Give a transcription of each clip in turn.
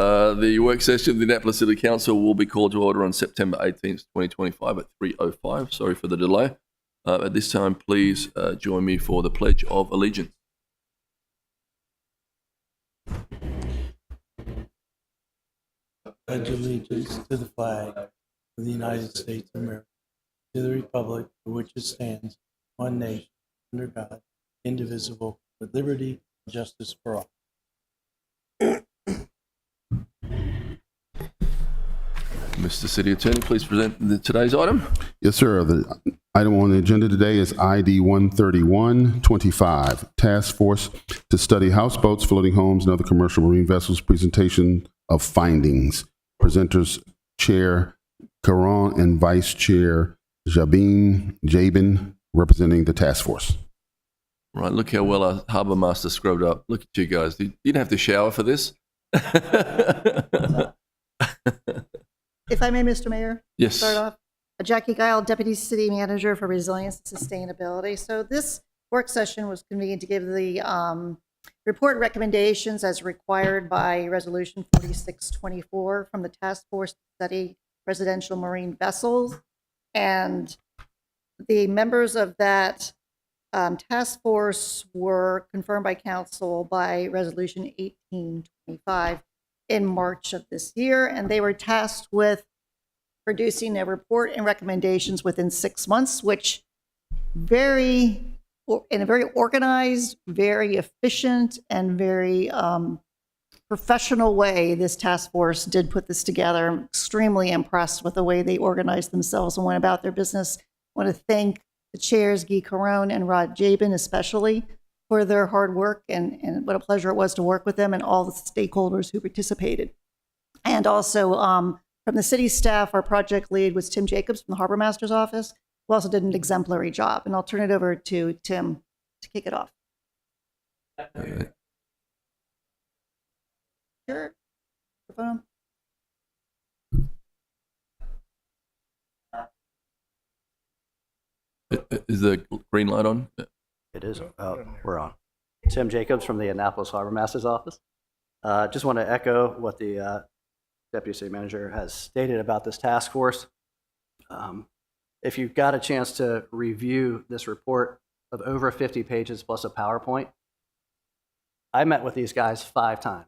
The work session of the Annapolis City Council will be called to order on September 18th, 2025 at 3:05. Sorry for the delay. At this time, please join me for the Pledge of Allegiance. Pledge allegiance to the flag of the United States of America, to the republic for which it stands, one nation, under God, indivisible, with liberty and justice for all. Mr. City Attorney, please present today's item. Yes, sir. The item on the agenda today is ID 13125, Task Force to Study Houseboats, Floating Homes, and Other Commercial Marine Vessels, presentation of findings. Presenters, Chair Caron and Vice Chair Jabin, representing the task force. Right, look how well our harbour master scrubbed up. Look at you guys. You didn't have to shower for this. If I may, Mr. Mayor? Yes. Start off. Jackie Guile, Deputy City Manager for Resilience and Sustainability. So this work session was convened to give the report recommendations as required by Resolution 4624 from the Task Force to Study Residential Marine Vessels. And the members of that task force were confirmed by Council by Resolution 1825 in March of this year, and they were tasked with producing a report and recommendations within 6 months, which in a very organized, very efficient, and very professional way, this task force did put this together. I'm extremely impressed with the way they organized themselves and went about their business. I want to thank the chairs, Guy Caron and Rod Jabin, especially for their hard work, and what a pleasure it was to work with them and all the stakeholders who participated. And also from the city staff, our project lead was Tim Jacobs from the Harbor Master's office, who also did an exemplary job. And I'll turn it over to Tim to kick it off. Sure. Is the green light on? It is. We're on. Tim Jacobs from the Annapolis Harbor Master's office. Just want to echo what the Deputy City Manager has stated about this task force. If you've got a chance to review this report of over 50 pages plus a PowerPoint, I met with these guys 5 times.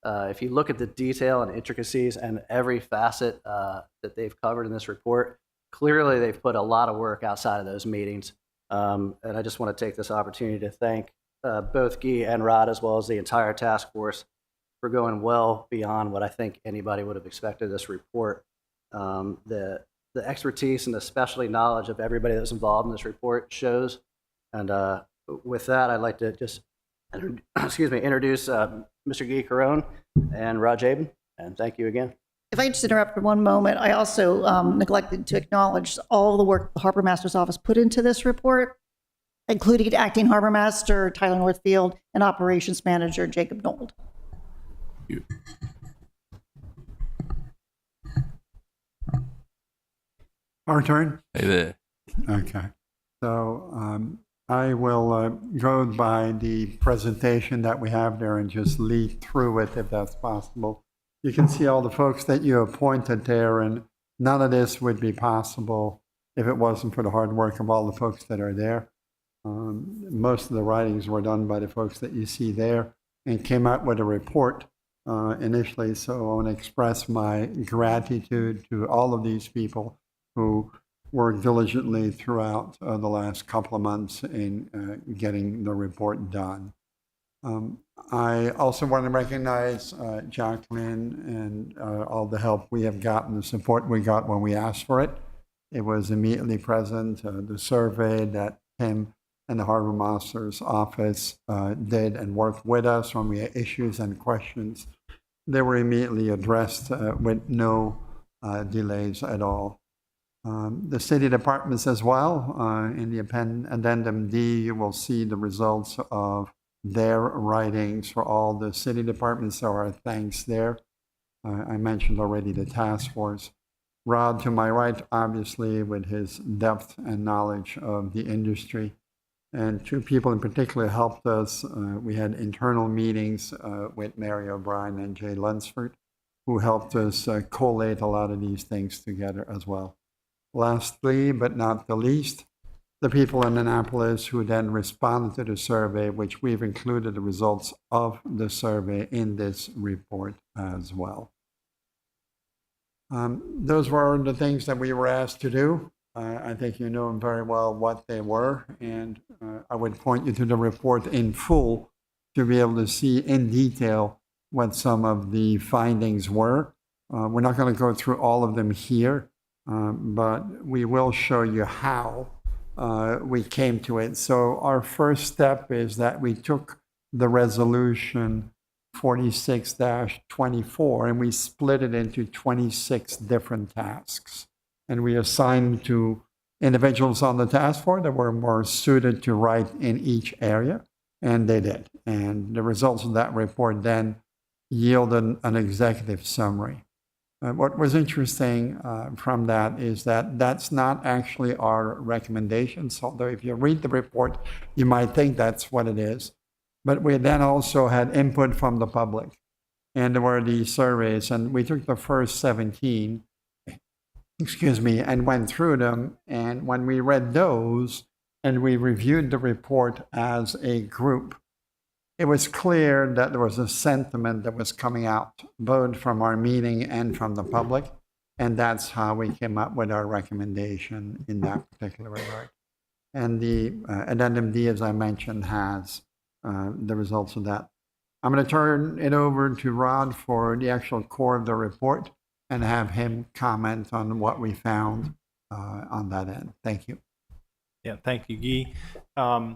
If you look at the detail and intricacies and every facet that they've covered in this report, clearly they've put a lot of work outside of those meetings. And I just want to take this opportunity to thank both Guy and Rod, as well as the entire task force, for going well beyond what I think anybody would have expected this report. The expertise and the specialty knowledge of everybody that's involved in this report shows. And with that, I'd like to just introduce Mr. Guy Caron and Rod Jabin, and thank you again. If I just interrupt for one moment, I also neglected to acknowledge all the work the Harbor Master's office put into this report, including Acting Harbor Master Tyler Northfield and Operations Manager Jacob Nold. Thank you. Our turn? Hey there. Okay. So I will go by the presentation that we have there and just lead through it if that's possible. You can see all the folks that you appointed there, and none of this would be possible if it wasn't for the hard work of all the folks that are there. Most of the writings were done by the folks that you see there and came out with a report initially. So I want to express my gratitude to all of these people who worked diligently throughout the last couple of months in getting the report done. I also want to recognize Jacqueline and all the help we have gotten, the support we got when we asked for it. It was immediately present. The survey that Tim and the Harbor Master's office did and worked with us when we had issues and questions, they were immediately addressed with no delays at all. The city departments as well, in the addendum D, you will see the results of their writings for all the city departments. So our thanks there. I mentioned already the task force. Rod to my right, obviously, with his depth and knowledge of the industry. And two people in particular helped us. We had internal meetings with Mary O'Brien and Jay Lunsford, who helped us collate a lot of these things together as well. Lastly, but not the least, the people in Annapolis who then responded to the survey, which we've included the results of the survey in this report as well. Those were the things that we were asked to do. I think you know very well what they were, and I would point you to the report in full to be able to see in detail what some of the findings were. We're not going to go through all of them here, but we will show you how we came to it. So our first step is that we took the resolution 46-24 and we split it into 26 different tasks. And we assigned to individuals on the task force that were more suited to write in each area, and they did. And the results of that report then yielded an executive summary. What was interesting from that is that that's not actually our recommendations, although if you read the report, you might think that's what it is. But we then also had input from the public, and there were these surveys, and we took the first 17, and went through them. And when we read those and we reviewed the report as a group, it was clear that there was a sentiment that was coming out, both from our meeting and from the public. And that's how we came up with our recommendation in that particular regard. And the addendum D, as I mentioned, has the results of that. I'm going to turn it over to Rod for the actual core of the report and have him comment on what we found on that end. Thank you. Yeah, thank you, Guy.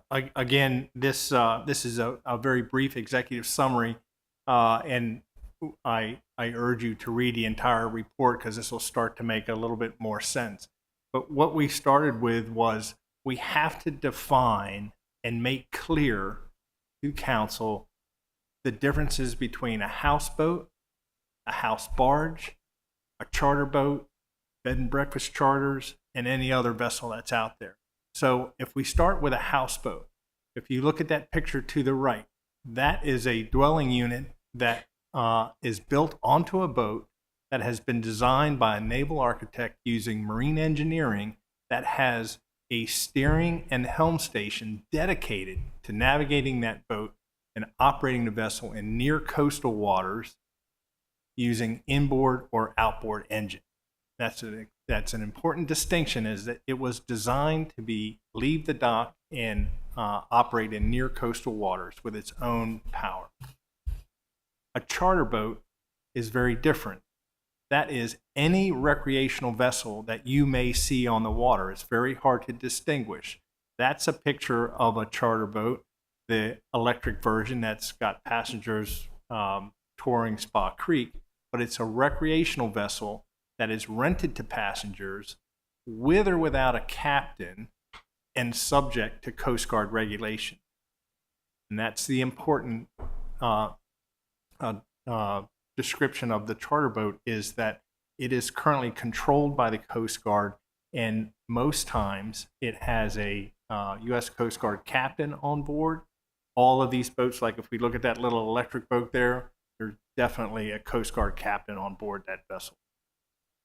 Again, this is a very brief executive summary, and I urge you to read the entire report because this will start to make a little bit more sense. But what we started with was we have to define and make clear to council the differences between a houseboat, a house barge, a charter boat, bed and breakfast charters, and any other vessel that's out there. So if we start with a houseboat, if you look at that picture to the right, that is a dwelling unit that is built onto a boat that has been designed by a naval architect using marine engineering that has a steering and helm station dedicated to navigating that boat and operating the vessel in near coastal waters using inboard or outboard engine. That's an important distinction, is that it was designed to leave the dock and operate in near coastal waters with its own power. A charter boat is very different. That is any recreational vessel that you may see on the water. It's very hard to distinguish. That's a picture of a charter boat, the electric version that's got passengers touring Spa Creek, but it's a recreational vessel that is rented to passengers with or without a captain and subject to Coast Guard regulation. And that's the important description of the charter boat, is that it is currently controlled by the Coast Guard, and most times it has a U.S. Coast Guard captain on board. All of these boats, like if we look at that little electric boat there, there's definitely a Coast Guard captain on board that vessel.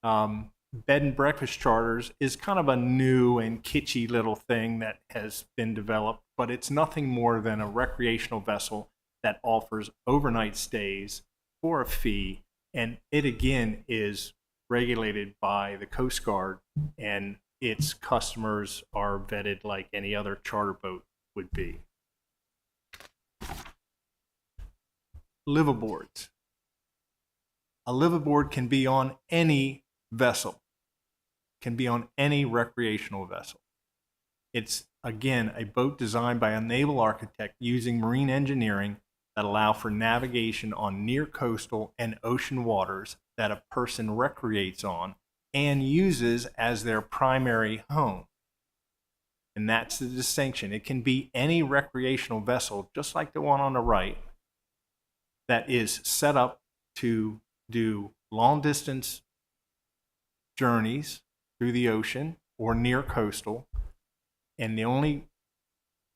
Bed and breakfast charters is kind of a new and kitschy little thing that has been developed, but it's nothing more than a recreational vessel that offers overnight stays for a fee, and it again is regulated by the Coast Guard, and its customers are vetted like any other charter boat would be. Liveaboards. A liveaboard can be on any vessel, can be on any recreational vessel. It's, again, a boat designed by a naval architect using marine engineering that allow for navigation on near coastal and ocean waters that a person recreates on and uses as their primary home. And that's the distinction. It can be any recreational vessel, just like the one on the right, that is set up to do long distance journeys through the ocean or near coastal. And the only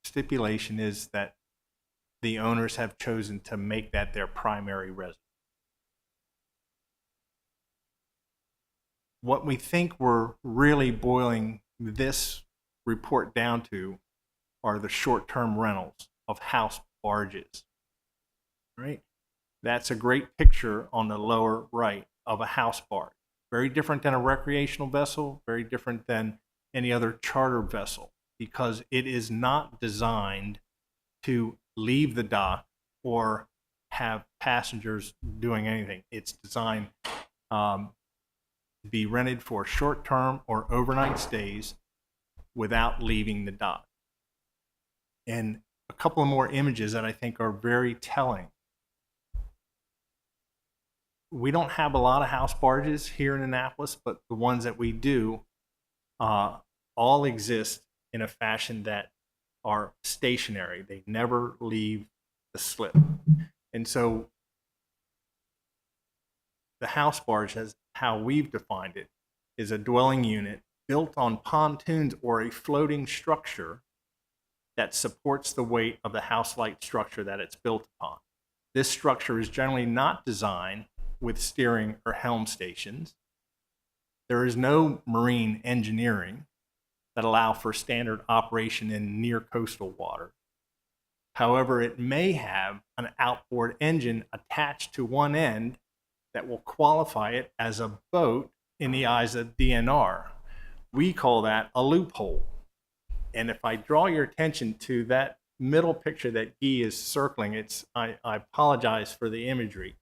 stipulation is that the owners have chosen to make that their primary residence. What we think we're really boiling this report down to are the short-term rentals of house barges, right? That's a great picture on the lower right of a house barge. Very different than a recreational vessel, very different than any other charter vessel, because it is not designed to leave the dock or have passengers doing anything. It's designed to be rented for short-term or overnight stays without leaving the dock. And a couple of more images that I think are very telling. We don't have a lot of house barges here in Annapolis, but the ones that we do all exist in a fashion that are stationary. They never leave the slip. And so the house barge, as how we've defined it, is a dwelling unit built on pontoons or a floating structure that supports the weight of the house-like structure that it's built upon. This structure is generally not designed with steering or helm stations. There is no marine engineering that allow for standard operation in near coastal water. However, it may have an outboard engine attached to one end that will qualify it as a boat in the eyes of DNR. We call that a loophole. And if I draw your attention to that middle picture that Guy is circling, I apologize for the imagery,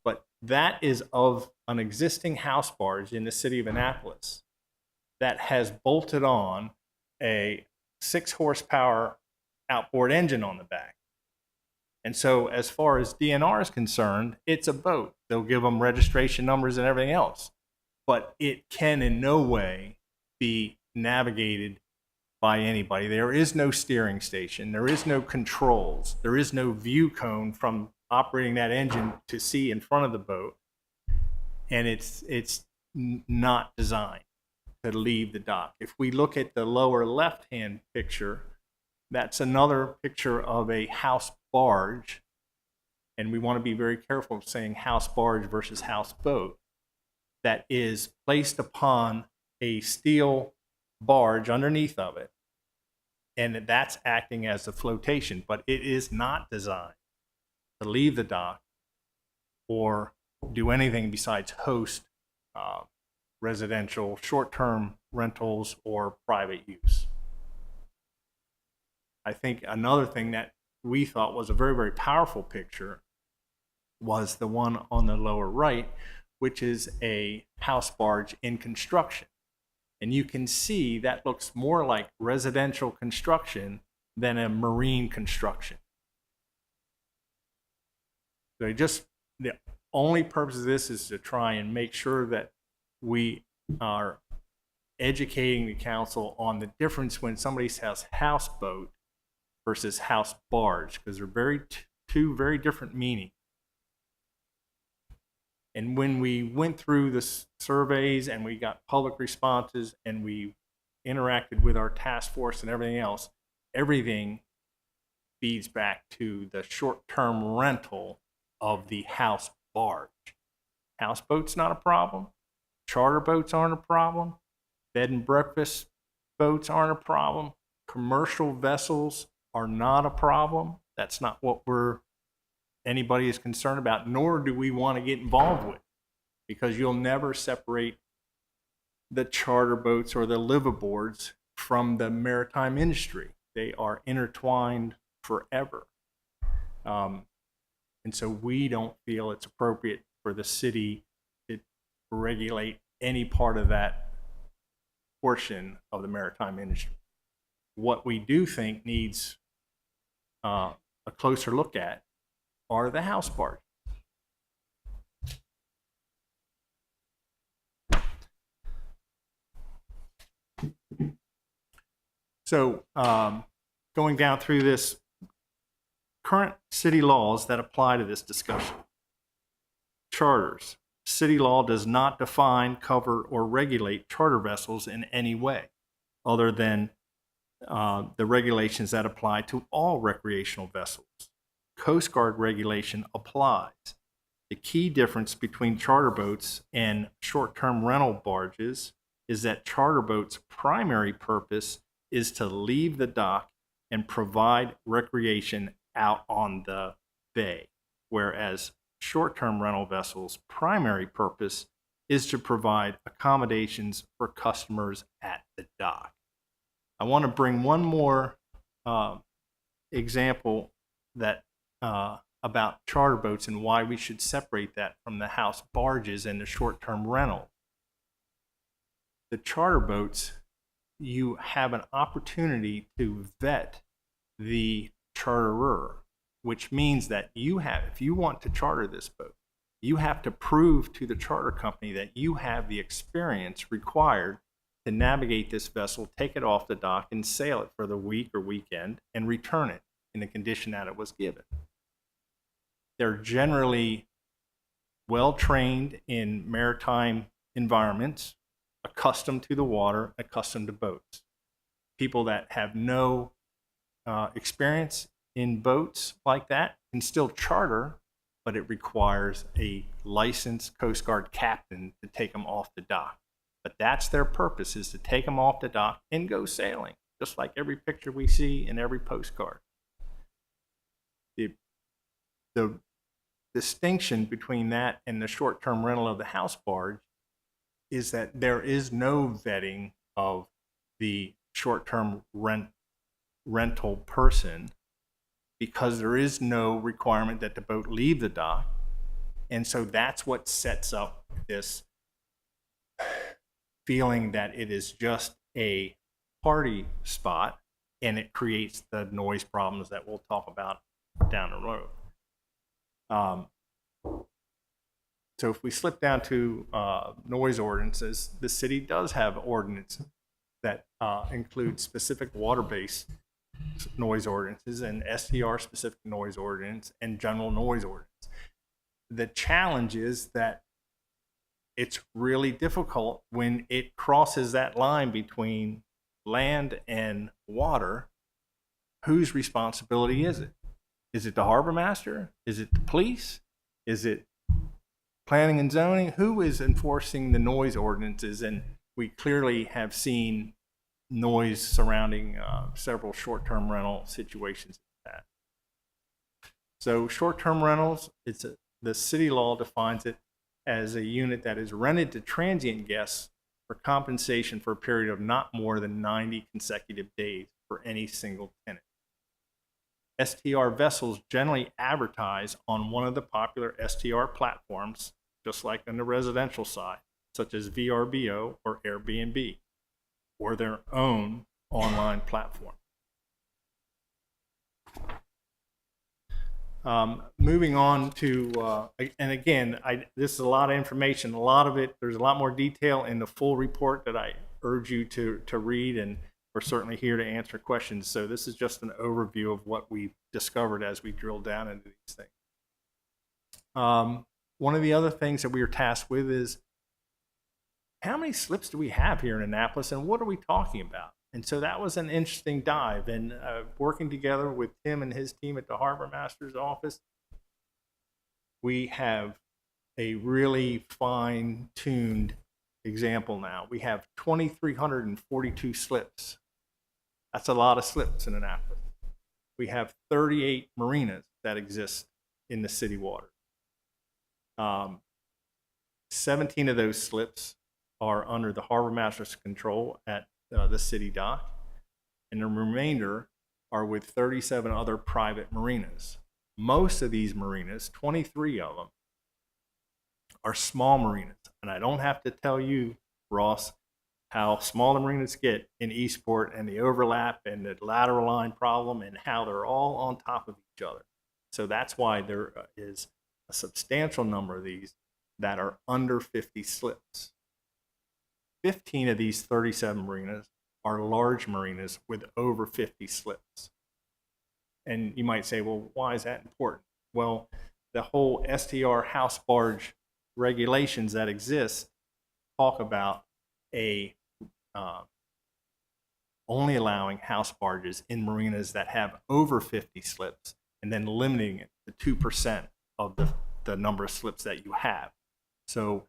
but that is of an existing house barge in the city of Annapolis that has bolted on a 6 horsepower outboard engine on the back. And so as far as DNR is concerned, it's a boat. They'll give them registration numbers and everything else, but it can in no way be navigated by anybody. There is no steering station. There is no controls. There is no view cone from operating that engine to see in front of the boat. And it's not designed to leave the dock. If we look at the lower left-hand picture, that's another picture of a house barge. And we want to be very careful of saying house barge versus house boat. That is placed upon a steel barge underneath of it. And that's acting as a flotation, but it is not designed to leave the dock or do anything besides host residential short-term rentals or private use. I think another thing that we thought was a very, very powerful picture was the one on the lower right, which is a house barge in construction. And you can see that looks more like residential construction than a marine construction. So the only purpose of this is to try and make sure that we are educating the council on the difference when somebody says houseboat versus house barge, because they're two very different meanings. And when we went through the surveys and we got public responses and we interacted with our task force and everything else, everything feeds back to the short-term rental of the house barge. Houseboat's not a problem. Charter boats aren't a problem. Bed and breakfast boats aren't a problem. Commercial vessels are not a problem. That's not what anybody is concerned about, nor do we want to get involved with, because you'll never separate the charter boats or the liveaboards from the maritime industry. They are intertwined forever. And so we don't feel it's appropriate for the city to regulate any part of that portion of the maritime industry. What we do think needs a closer look at are the house barges. So going down through this, current city laws that apply to this discussion. Charters. City law does not define, cover, or regulate charter vessels in any way other than the regulations that apply to all recreational vessels. Coast Guard regulation applies. The key difference between charter boats and short-term rental barges is that charter boats' primary purpose is to leave the dock and provide recreation out on the bay, whereas short-term rental vessels' primary purpose is to provide accommodations for customers at the dock. I want to bring one more example that about charter boats and why we should separate that from the house barges and the short-term rental. The charter boats, you have an opportunity to vet the charterer, which means that if you want to charter this boat, you have to prove to the charter company that you have the experience required to navigate this vessel, take it off the dock, and sail it for the week or weekend, and return it in the condition that it was given. They're generally well-trained in maritime environments, accustomed to the water, accustomed to boats. People that have no experience in boats like that can still charter, but it requires a licensed Coast Guard captain to take them off the dock. But that's their purpose, is to take them off the dock and go sailing, just like every picture we see in every postcard. The distinction between that and the short-term rental of the house barge is that there is no vetting of the short-term rental person, because there is no requirement that the boat leave the dock. And so that's what sets up this feeling that it is just a party spot, and it creates the noise problems that we'll talk about down the road. So if we slip down to noise ordinances, the city does have ordinances that include specific water-based noise ordinances and STR-specific noise ordinance and general noise ordinance. The challenge is that it's really difficult when it crosses that line between land and water. Whose responsibility is it? Is it the harbor master? Is it the police? Is it planning and zoning? Who is enforcing the noise ordinances? And we clearly have seen noise surrounding several short-term rental situations like that. So short-term rentals, the city law defines it as a unit that is rented to transient guests for compensation for a period of not more than 90 consecutive days for any single tenant. STR vessels generally advertise on one of the popular STR platforms, just like on the residential side, such as VRBO or Airbnb, or their own online platform. Moving on to, and again, this is a lot of information, a lot of it, there's a lot more detail in the full report that I urge you to read, and we're certainly here to answer questions. So this is just an overview of what we've discovered as we drill down into these things. One of the other things that we are tasked with is, how many slips do we have here in Annapolis, and what are we talking about? And so that was an interesting dive, and working together with Tim and his team at the Harbor Master's office, we have a really fine-tuned example now. We have 2,342 slips. That's a lot of slips in Annapolis. We have 38 marinas that exist in the city water. 17 of those slips are under the Harbor Master's control at the city dock, and the remainder are with 37 other private marinas. Most of these marinas, 23 of them, are small marinas. And I don't have to tell you, Ross, how small the marinas get in Eastport, and the overlap and the lateral line problem, and how they're all on top of each other. So that's why there is a substantial number of these that are under 50 slips. 15 of these 37 marinas are large marinas with over 50 slips. And you might say, well, why is that important? Well, the whole STR house barge regulations that exist talk about a only allowing house barges in marinas that have over 50 slips, and then limiting it to 2% of the number of slips that you have. So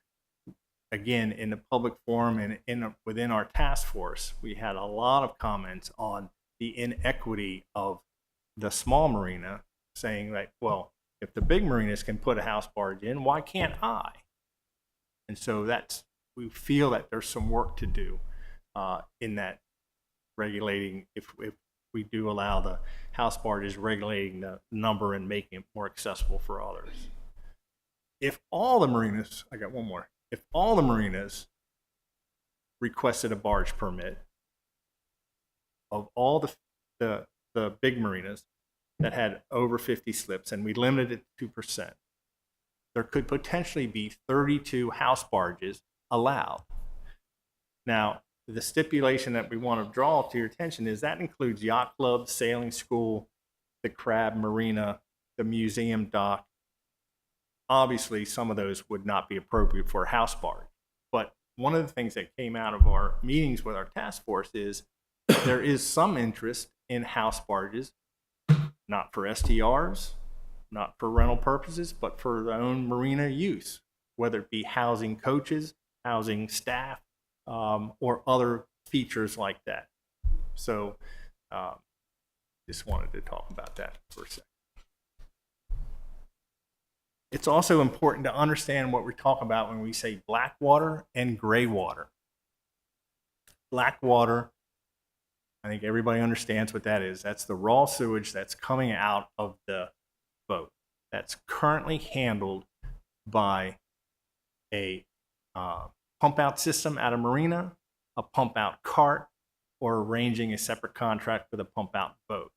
again, in the public forum and within our task force, we had a lot of comments on the inequity of the small marina, saying like, well, if the big marinas can put a house barge in, why can't I? And so we feel that there's some work to do in that regulating, if we do allow the house barges, regulating the number and making it more accessible for others. If all the marinas, I got one more, if all the marinas requested a barge permit, of all the big marinas that had over 50 slips, and we limited it to 2%, there could potentially be 32 house barges allowed. Now, the stipulation that we want to draw to your attention is that includes yacht club, sailing school, the crab marina, the museum dock. Obviously, some of those would not be appropriate for a house barge. But one of the things that came out of our meetings with our task force is there is some interest in house barges, not for STRs, not for rental purposes, but for their own marina use, whether it be housing coaches, housing staff, or other features like that. So just wanted to talk about that for a second. It's also important to understand what we're talking about when we say black water and gray water. Black water, I think everybody understands what that is. That's the raw sewage that's coming out of the boat that's currently handled by a pump out system at a marina, a pump out cart, or arranging a separate contract with a pump out boat.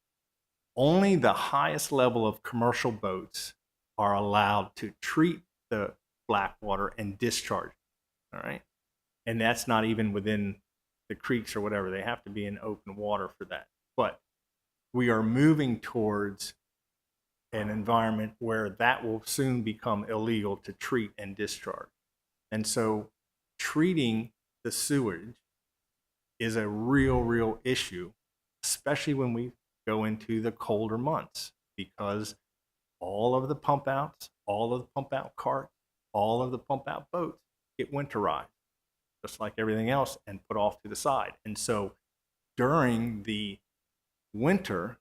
Only the highest level of commercial boats are allowed to treat the black water and discharge it, all right? And that's not even within the creeks or whatever. They have to be in open water for that. But we are moving towards an environment where that will soon become illegal to treat and discharge. And so treating the sewage is a real issue, especially when we go into the colder months, because all of the pump outs, all of the pump out carts, all of the pump out boats get winterized, just like everything else, and put off to the side. And so during the winter,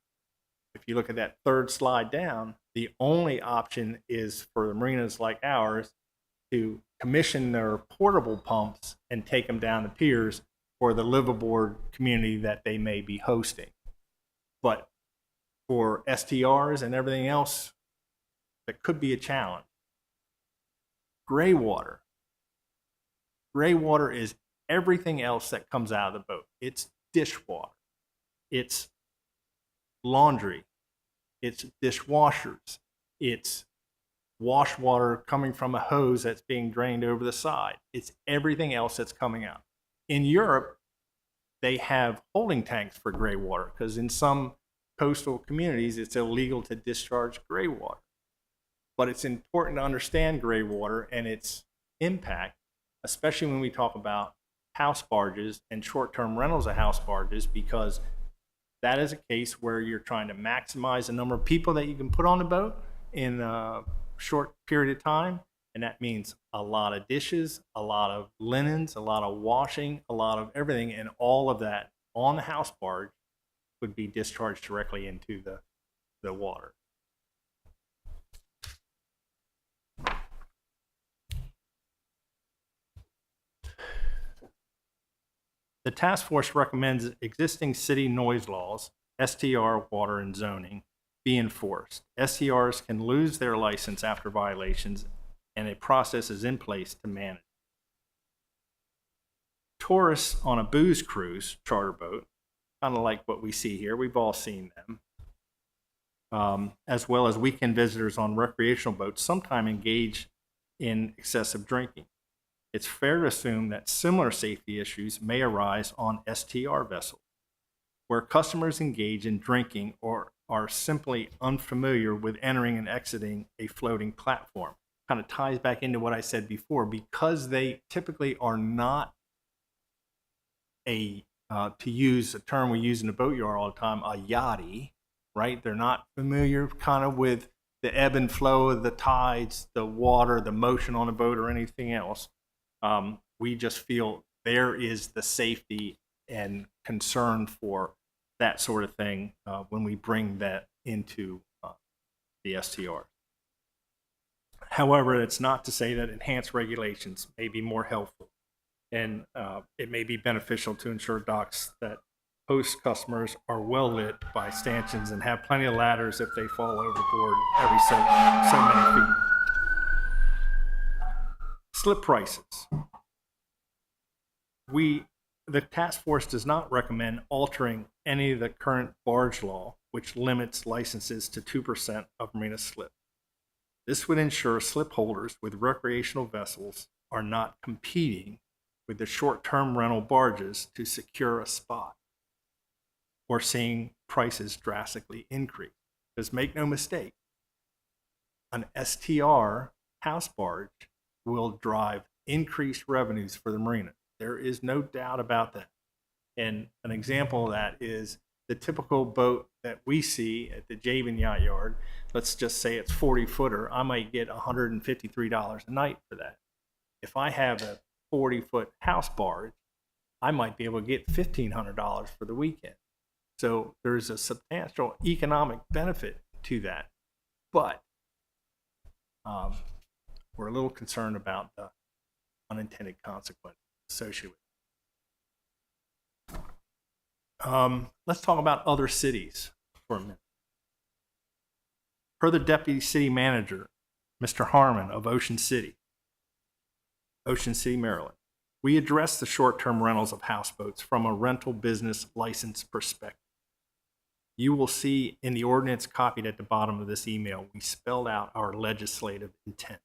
if you look at that third slide down, the only option is for the marinas like ours to commission their portable pumps and take them down the piers for the liveaboard community that they may be hosting. But for STRs and everything else, that could be a challenge. Gray water. Gray water is everything else that comes out of the boat. It's dishwater. It's laundry. It's dishwashers. It's wash water coming from a hose that's being drained over the side. It's everything else that's coming out. In Europe, they have holding tanks for gray water because in some coastal communities, it's illegal to discharge gray water. But it's important to understand gray water and its impact, especially when we talk about house barges and short-term rentals of house barges, because that is a case where you're trying to maximize the number of people that you can put on the boat in a short period of time. And that means a lot of dishes, a lot of linens, a lot of washing, a lot of everything. And all of that on the house barge would be discharged directly into the water. The task force recommends existing city noise laws, STR, water, and zoning, be enforced. STRs can lose their license after violations, and a process is in place to manage. Tourists on a booze cruise charter boat, kind of like what we see here, we've all seen them, as well as weekend visitors on recreational boats, sometimes engage in excessive drinking. It's fair to assume that similar safety issues may arise on STR vessels, where customers engage in drinking or are simply unfamiliar with entering and exiting a floating platform. Kind of ties back into what I said before, because they typically are not a to use a term we use in the boatyard all the time, a yachty, right? They're not familiar kind of with the ebb and flow of the tides, the water, the motion on the boat, or anything else. We just feel there is the safety and concern for that sort of thing when we bring that into the STR. However, it's not to say that enhanced regulations may be more helpful, and it may be beneficial to ensure docks that host customers are well lit by stanchions and have plenty of ladders if they fall overboard every so many feet. Slip prices. The task force does not recommend altering any of the current barge law, which limits licenses to 2% of marina slip. This would ensure slip holders with recreational vessels are not competing with the short-term rental barges to secure a spot or seeing prices drastically increase. Because make no mistake, an STR house barge will drive increased revenues for the marina. There is no doubt about that. And an example of that is the typical boat that we see at the Javen Yacht Yard. Let's just say it's 40-footer. I might get $153 a night for that. If I have a 40-foot house barge, I might be able to get $1,500 for the weekend. So there's a substantial economic benefit to that. But we're a little concerned about the unintended consequences associated with it. Let's talk about other cities for a minute. Per the Deputy City Manager, Mr. Harmon of Ocean City, Maryland, we address the short-term rentals of houseboats from a rental business license perspective. You will see in the ordinance copied at the bottom of this email, we spelled out our legislative intent.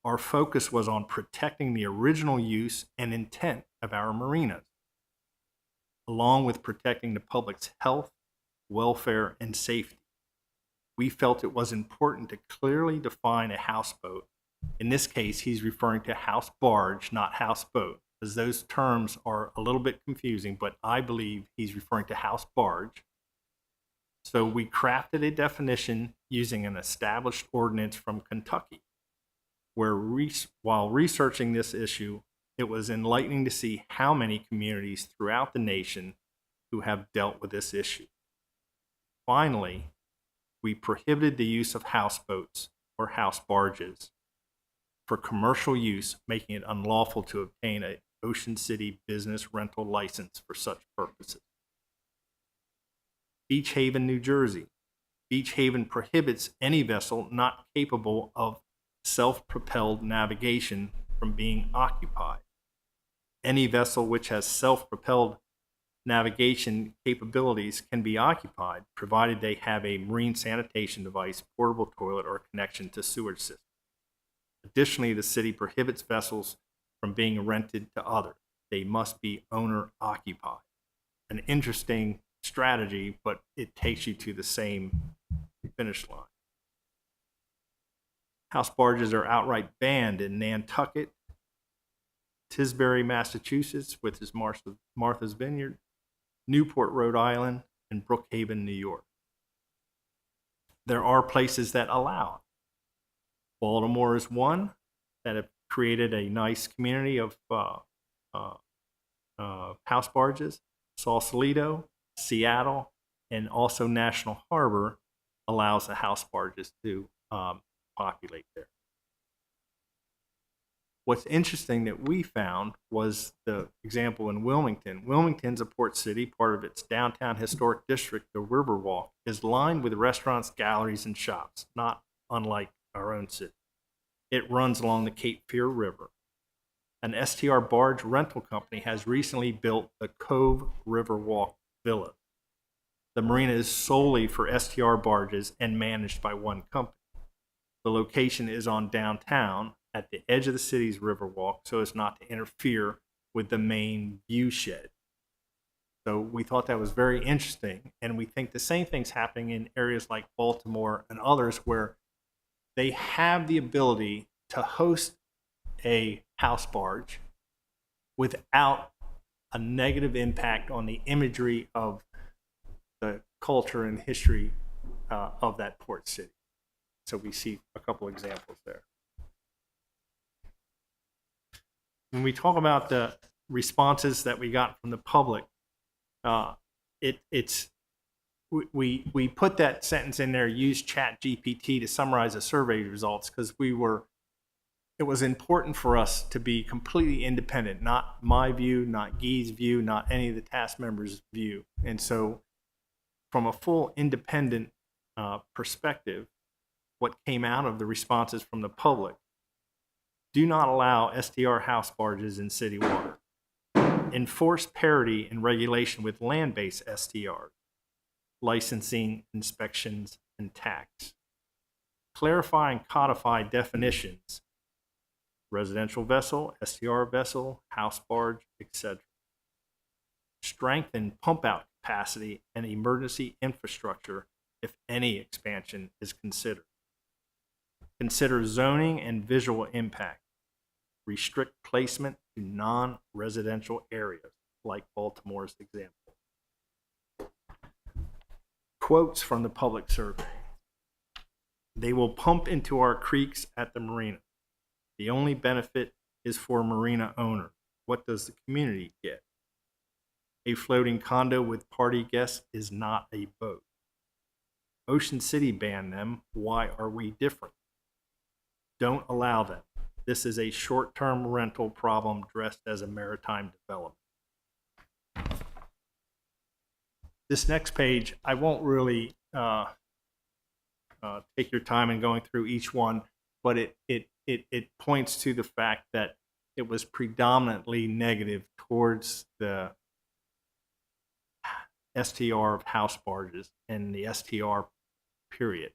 Our focus was on protecting the original use and intent of our marinas, along with protecting the public's health, welfare, and safety. We felt it was important to clearly define a houseboat. In this case, he's referring to house barge, not houseboat, because those terms are a little bit confusing, but I believe he's referring to house barge. So we crafted a definition using an established ordinance from Kentucky, where while researching this issue, it was enlightening to see how many communities throughout the nation who have dealt with this issue. Finally, we prohibited the use of houseboats or house barges for commercial use, making it unlawful to obtain an Ocean City business rental license for such purposes. Beach Haven, New Jersey. Beach Haven prohibits any vessel not capable of self-propelled navigation from being occupied. Any vessel which has self-propelled navigation capabilities can be occupied, provided they have a marine sanitation device, portable toilet, or connection to sewage system. Additionally, the city prohibits vessels from being rented to others. They must be owner-occupied. An interesting strategy, but it takes you to the same finish line. House barges are outright banned in Nantucket, Tisbury, Massachusetts, with his Martha's Vineyard, Newport, Rhode Island, and Brookhaven, New York. There are places that allow it. Baltimore is one that have created a nice community of house barges. Sausalito, Seattle, and also National Harbor allows the house barges to populate there. What's interesting that we found was the example in Wilmington. Wilmington's a port city. Part of its downtown historic district, the Riverwalk, is lined with restaurants, galleries, and shops, not unlike our own city. It runs along the Cape Fear River. An STR barge rental company has recently built the Cove Riverwalk Villa. The marina is solely for STR barges and managed by one company. The location is on downtown at the edge of the city's Riverwalk so as not to interfere with the main view shed. So we thought that was very interesting, and we think the same thing's happening in areas like Baltimore and others where they have the ability to host a house barge without a negative impact on the imagery of the culture and history of that port city. So we see a couple examples there. When we talk about the responses that we got from the public, we put that sentence in there, use ChatGPT to summarize the survey results, because it was important for us to be completely independent, not my view, not Guy's view, not any of the task members' view. And so from a full independent perspective, what came out of the responses from the public: do not allow STR house barges in city water. Enforce parity and regulation with land-based STRs, licensing, inspections, and tax. Clarify and codify definitions: residential vessel, STR vessel, house barge, etc. Strengthen pump-out capacity and emergency infrastructure if any expansion is considered. Consider zoning and visual impact. Restrict placement to non-residential areas, like Baltimore's example. Quotes from the public survey: they will pump into our creeks at the marina. The only benefit is for marina owner. What does the community get? A floating condo with party guests is not a boat. Ocean City banned them. Why are we different? Don't allow them. This is a short-term rental problem dressed as a maritime development. This next page, I won't really take your time in going through each one, but it points to the fact that it was predominantly negative towards the STR of house barges and the STR period.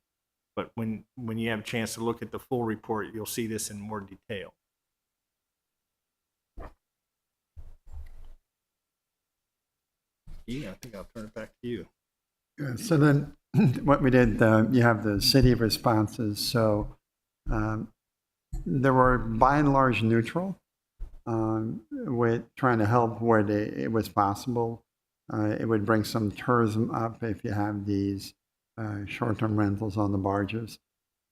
But when you have a chance to look at the full report, you'll see this in more detail. Yeah, I think I'll turn it back to you. So then what we did, you have the city responses. So they were by and large neutral, with trying to help where it was possible. It would bring some tourism up if you have these short-term rentals on the barges.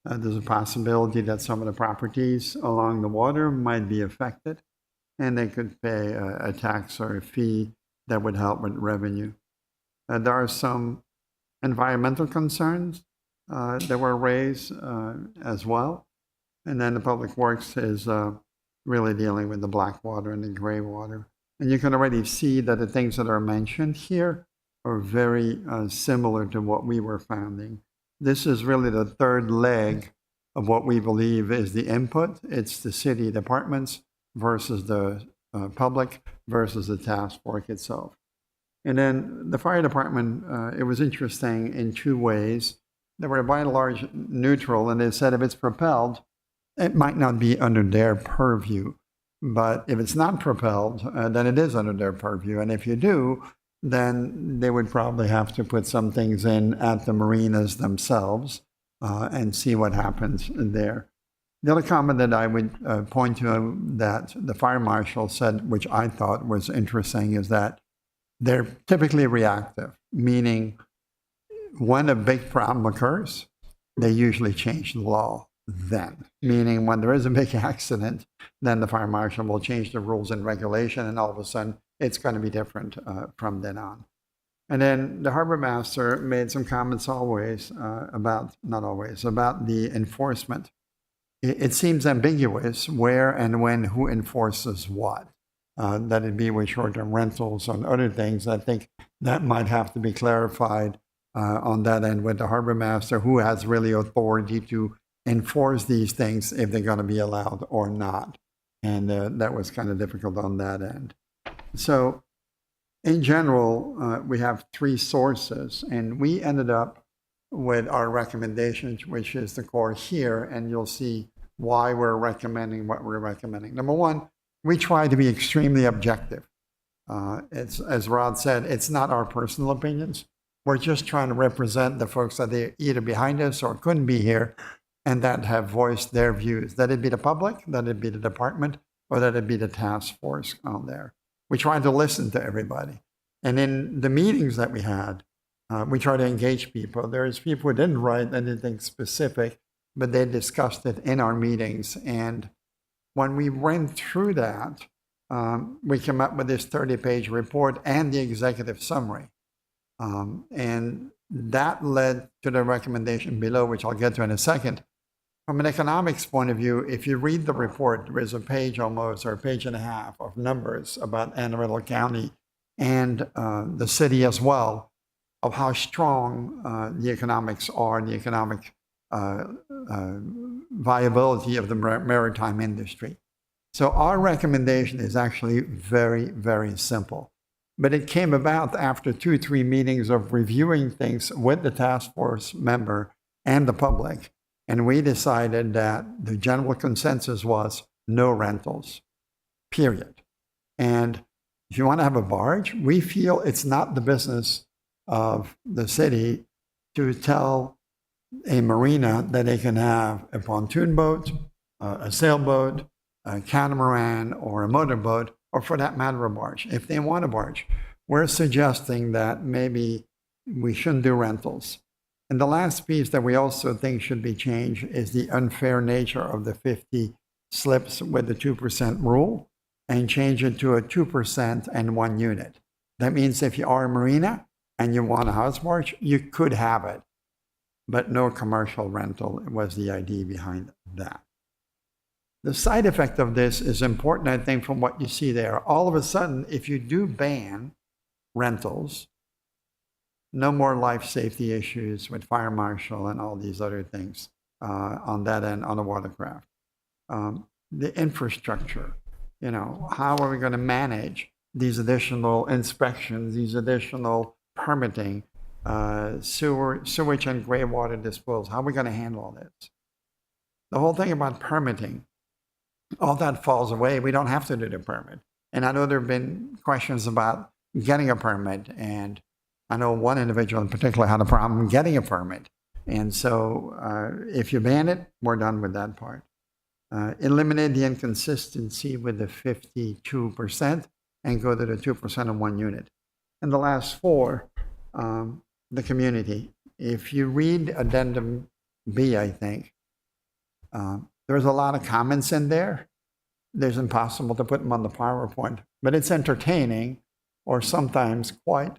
There's a possibility that some of the properties along the water might be affected, and they could pay a tax or a fee that would help with revenue. There are some environmental concerns that were raised as well. And then the Public Works is really dealing with the black water and the gray water. And you can already see that the things that are mentioned here are very similar to what we were finding. This is really the third leg of what we believe is the input. It's the city departments versus the public versus the task force itself. And then the fire department, it was interesting in two ways. They were by and large neutral, and they said if it's propelled, it might not be under their purview. But if it's not propelled, then it is under their purview. And if you do, then they would probably have to put some things in at the marinas themselves and see what happens there. The other comment that I would point to that the fire marshal said, which I thought was interesting, is that they're typically reactive, meaning when a big problem occurs, they usually change the law then. Meaning when there is a big accident, then the fire marshal will change the rules and regulation, and all of a sudden it's going to be different from then on. And then the harbor master made some comments about the enforcement. It seems ambiguous where and when who enforces what. That it be with short-term rentals and other things. I think that might have to be clarified on that end with the harbor master, who has really authority to enforce these things if they're going to be allowed or not. And that was kind of difficult on that end. So in general, we have three sources, and we ended up with our recommendations, which is the core here, and you'll see why we're recommending what we're recommending. Number one, we try to be extremely objective. It's, as Rod said, it's not our personal opinions. We're just trying to represent the folks that are either behind us or couldn't be here and that have voiced their views. That it be the public, that it be the department, or that it be the task force on there. we tried to listen to everybody. And in the meetings that we had, we tried to engage people. There's people who didn't write anything specific, but they discussed it in our meetings. And when we went through that, we came up with this 30-page report and the executive summary. And that led to the recommendation below, which I'll get to in a second. From an economics point of view, if you read the report, there is a page almost, or a page and a half of numbers about Anne Arundel County and the city as well, of how strong the economics are, the economic viability of the maritime industry. So our recommendation is actually very, very simple. But it came about after 2-3 meetings of reviewing things with the task force member and the public. And we decided that the general consensus was no rentals, period. And if you want to have a barge, we feel it's not the business of the city to tell a marina that they can have a pontoon boat, a sailboat, a catamaran, or a motorboat, or for that matter, a barge. If they want a barge, we're suggesting that maybe we shouldn't do rentals. And the last piece that we also think should be changed is the unfair nature of the 50 slips with the 2% rule, and change it to a 2% and 1 unit. That means if you are a marina and you want a house barge, you could have it, but no commercial rental was the idea behind that. The side effect of this is important, I think, from what you see there. All of a sudden, if you do ban rentals, no more life safety issues with fire marshal and all these other things on that end, on the watercraft. The infrastructure, how are we going to manage these additional inspections, these additional permitting, sewage and gray water disposal? How are we going to handle all this? The whole thing about permitting, all that falls away. We don't have to do the permit. And I know there have been questions about getting a permit, and I know one individual in particular had a problem getting a permit. And so if you ban it, we're done with that part. Eliminate the inconsistency with the 52% and go to the 2% and 1 unit. And the last 4, the community. If you read Addendum B, I think, there's a lot of comments in there. There's impossible to put them on the PowerPoint, but it's entertaining or sometimes quite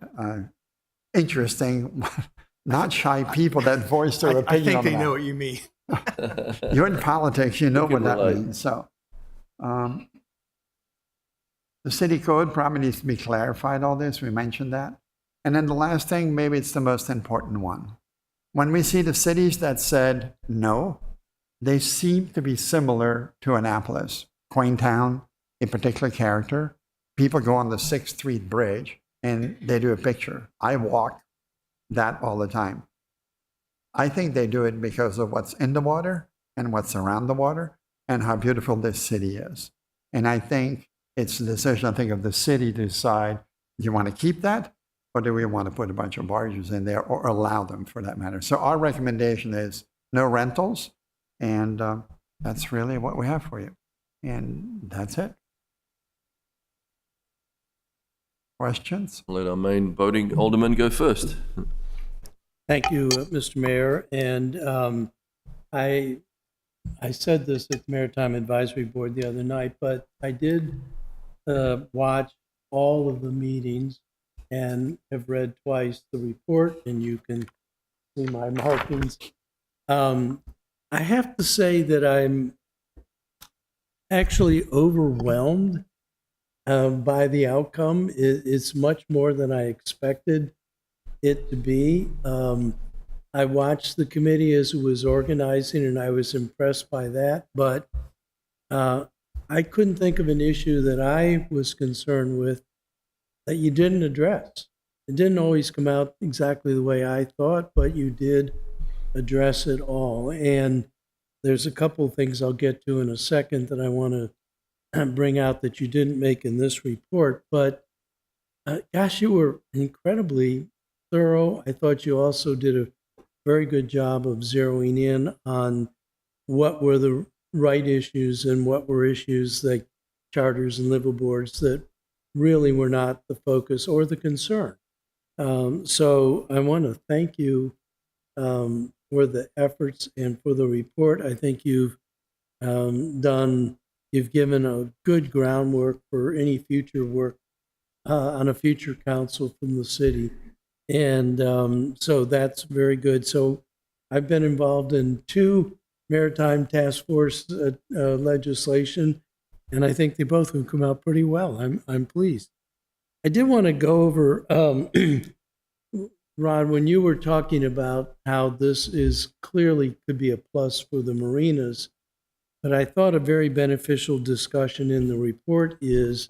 interesting, not shy people that voice their I opinion think on they that. know what you mean. You're in politics, you know You what can that relate. means. So the city code probably needs to be clarified, all this, we mentioned that. And then the last thing, maybe it's the most important one. When we see the cities that said no, they seem to be similar to Annapolis. Quaintown, a particular character. People go on the 6th Street Bridge and they do a picture. I walk that all the time. I think they do it because of what's in the water and what's around the water and how beautiful this city is. And I think it's the decision, of the city to decide, do you want to keep that, or do we want to put a bunch of barges in there, or allow them for that matter? So our recommendation is no rentals, and that's really what we have for you. And that's it. Questions? Let our main voting alderman go first. Thank you, Mr. Mayor. And I said this at the Maritime Advisory Board the other night, but I did watch all of the meetings and have read twice the report, and you can see my markings. I have to say that I'm actually overwhelmed by the outcome. It's much more than I expected it to be. I watched the committee as it was organizing, and I was impressed by that. But I couldn't think of an issue that I was concerned with that you didn't address. It didn't always come out exactly the way I thought, but you did address it all. And there's a couple of things I'll get to in a second that I want to bring out that you didn't make in this report. But gosh, you were incredibly thorough. I thought you also did a very good job of zeroing in on what were the right issues and what were issues like charters and liveaboards that really were not the focus or the concern. So I want to thank you for the efforts and for the report. I think you've you've given a good groundwork for any future work on a future council from the city. And so that's very good. So I've been involved in 2 maritime task force legislation, and I think they both have come out pretty well. I'm pleased. I did want to go over, Ron, when you were talking about how this is clearly could be a plus for the marinas, but I thought a very beneficial discussion in the report is,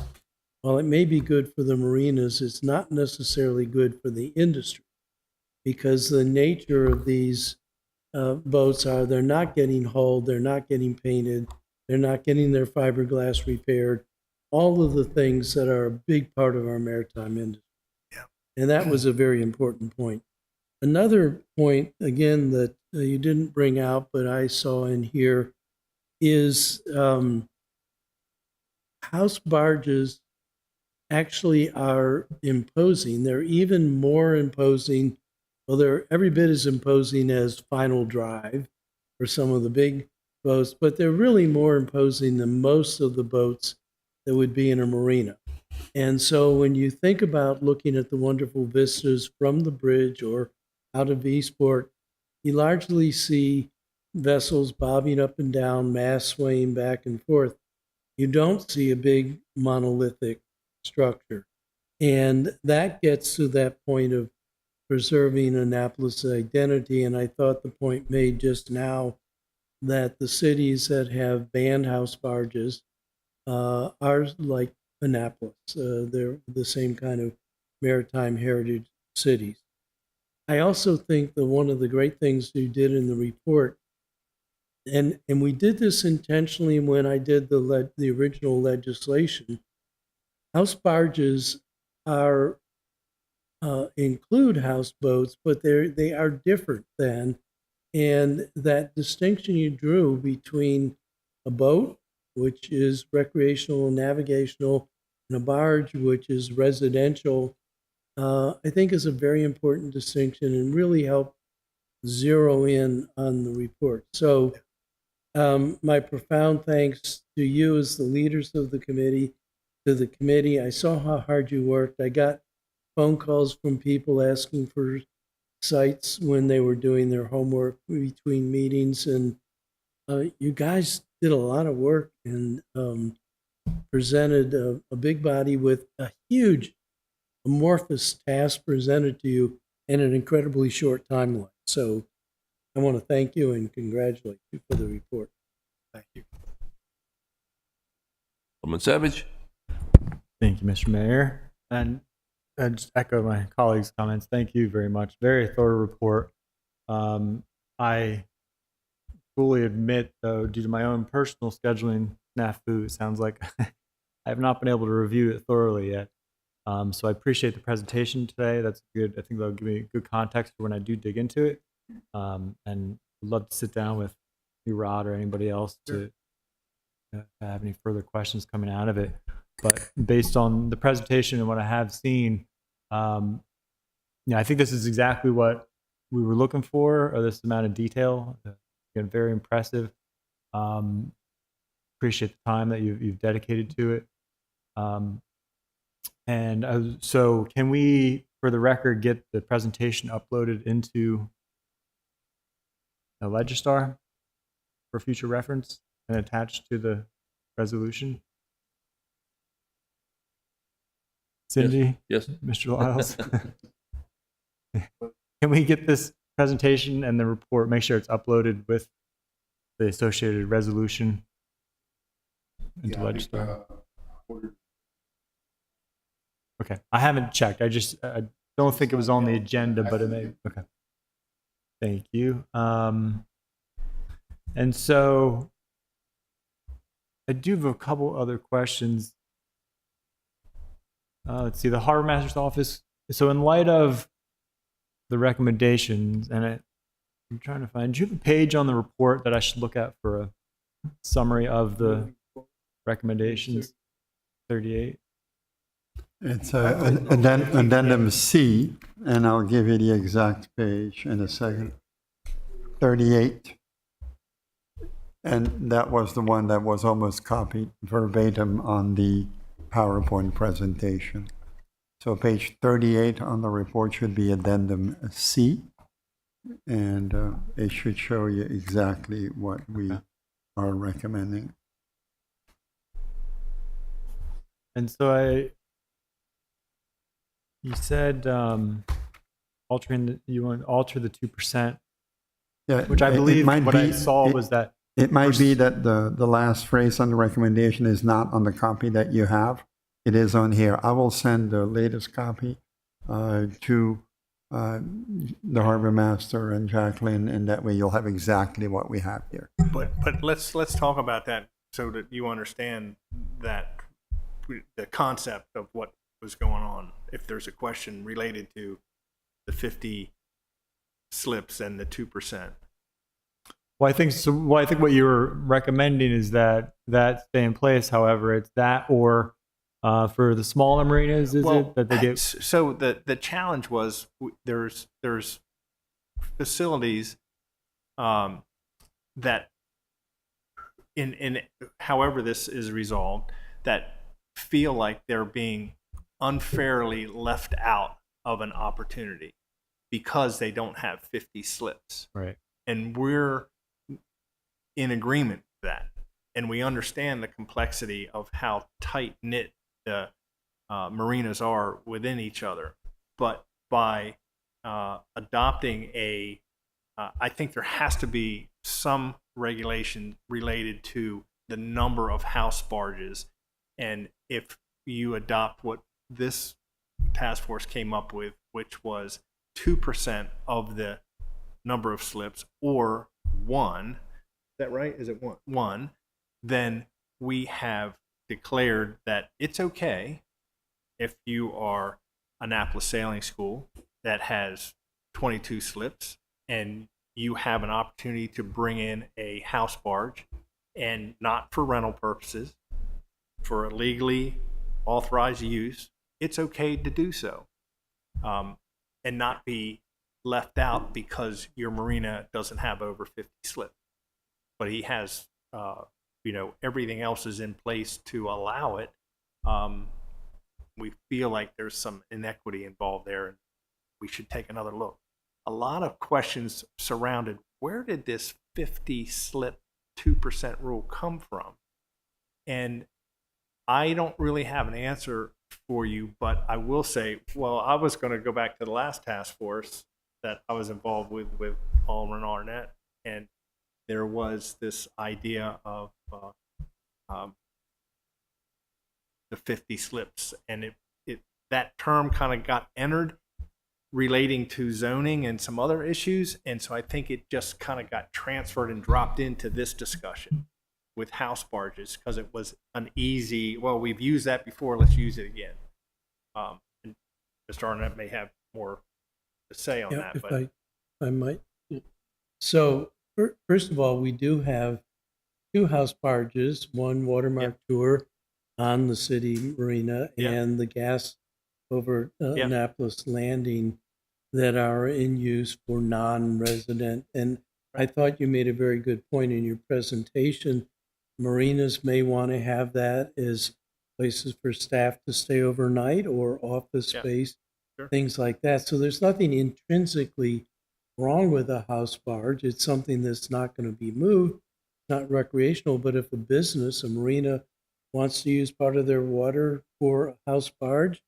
while it may be good for the marinas, it's not necessarily good for the industry, because the nature of these boats are they're not getting hulled, they're not getting painted, they're not getting their fiberglass repaired, all of the things that are a big part of our maritime industry. Yeah. And that was a very important point. Another point, again, that you didn't bring out, but I saw in here, is house barges actually are imposing. They're even more imposing. Well, they're every bit as imposing as Final Drive or some of the big boats, but they're really more imposing than most of the boats that would be in a marina. And so when you think about looking at the wonderful vistas from the bridge or out of Eastport, you largely see vessels bobbing up and down, masts swaying back and forth. You don't see a big monolithic structure. And that gets to that point of preserving Annapolis' identity. And I thought the point made just now that the cities that have banned house barges are like Annapolis. They're the same kind of maritime heritage cities. I also think that one of the great things you did in the report, and we did this intentionally when I did the original legislation, house barges are include houseboats, but they are different than, and that distinction you drew between a boat, which is recreational and navigational, and a barge, which is residential, I think is a very important distinction and really helped zero in on the report. So my profound thanks to you as the leaders of the committee, to the committee. I saw how hard you worked. I got phone calls from people asking for sites when they were doing their homework between meetings. And you guys did a lot of work and presented a big body with a huge amorphous task presented to you in an incredibly short timeline. So I want to thank you and congratulate you for the report. Thank you. Alderman Savage. Thank you, Mr. Mayor. And I just echo my colleagues' comments. Thank you very much. Very thorough report. I fully admit, though, due to my own personal scheduling snafu, it sounds like I have not been able to review it thoroughly yet. So I appreciate the presentation today. That's good. I think that'll give me good context for when I do dig into it. And I'd love to sit down with you, Rod, or anybody else to have any further questions coming out of it. But based on the presentation and what I have seen, I think this is exactly what we were looking for, or this amount of detail. Again, very impressive. Appreciate the time that you've dedicated to it. So can we, for the record, get the presentation uploaded into the Legistar for future reference and attached to the resolution? Cindy? Yes. Mr. Lyles? Can we get this presentation and the report, make sure it's uploaded with the associated resolution into Legistar? Okay, I haven't checked. I don't think it was on the agenda, but it may. Okay, thank you. And so I do have a couple other questions. Let's see, the Harbor Master's Office. So in light of the recommendations, and I'm trying to find, do you have a page on the report that I should look at for a summary of the recommendations? 38. It's addendum C, and I'll give you the exact page in a second. 38. And that was the one that was almost copied verbatim on the PowerPoint presentation. So page 38 on the report should be addendum C, and it should show you exactly what we are recommending. And so you said you want to alter the 2%, Yeah, which I it believe might what I be- saw it- was that. It might be that the last phrase on the recommendation is not on the copy that you have. It is on here. I will send the latest copy to the harbor master and Jacqueline, and that way you'll have exactly what we have here. But let's talk about that so that you understand that the concept of what was going on. If there's a question related to the 50 slips and the 2%. Well, I think so. Well, I think what you were recommending is that stay in place. However, it's that or for the smaller marinas, is it that they get? So the challenge was there's facilities that in however this is resolved that feel like they're being unfairly left out of an opportunity because they don't have 50 slips. Right. And we're in agreement with that. And we understand the complexity of how tight knit the marinas are within each other. But by adopting I think there has to be some regulation related to the number of house barges. And if you adopt what this task force came up with, which was 2% of the number of slips or 1, is that right? Is it 1? 1, then we have declared that it's okay if you are Annapolis Sailing School that has 22 slips and you have an opportunity to bring in a house barge, and not for rental purposes, for a legally authorized use, it's okay to do so, and not be left out because your marina doesn't have over 50 slips. But he has, everything else is in place to allow it. We feel like there's some inequity involved there, and we should take another look. A lot of questions surrounded where did this 50 slip 2% rule come from? And I don't really have an answer for you, but I will say, well, I was going to go back to the last task force that I was involved with Alderman Arnett, and there was this idea of the 50 slips, and that term kind of got entered relating to zoning and some other issues, and so I think it just kind of got transferred and dropped into this discussion with house barges because it was an easy, well, we've used that before, let's use it again. And Mr. Arnett may have more to say on that. If But I might. So first of all, we do have 2 house barges, one watermark tour on the city marina and the gas over Annapolis Landing that are in use for non-resident. And I thought you made a very good point in your presentation. Marinas may want to have that as places for staff to stay overnight or office space, things like that. So there's nothing intrinsically wrong with a house barge. It's something that's not going to be moved, not recreational, but if a business, a marina, wants to use part of their water for a house barge,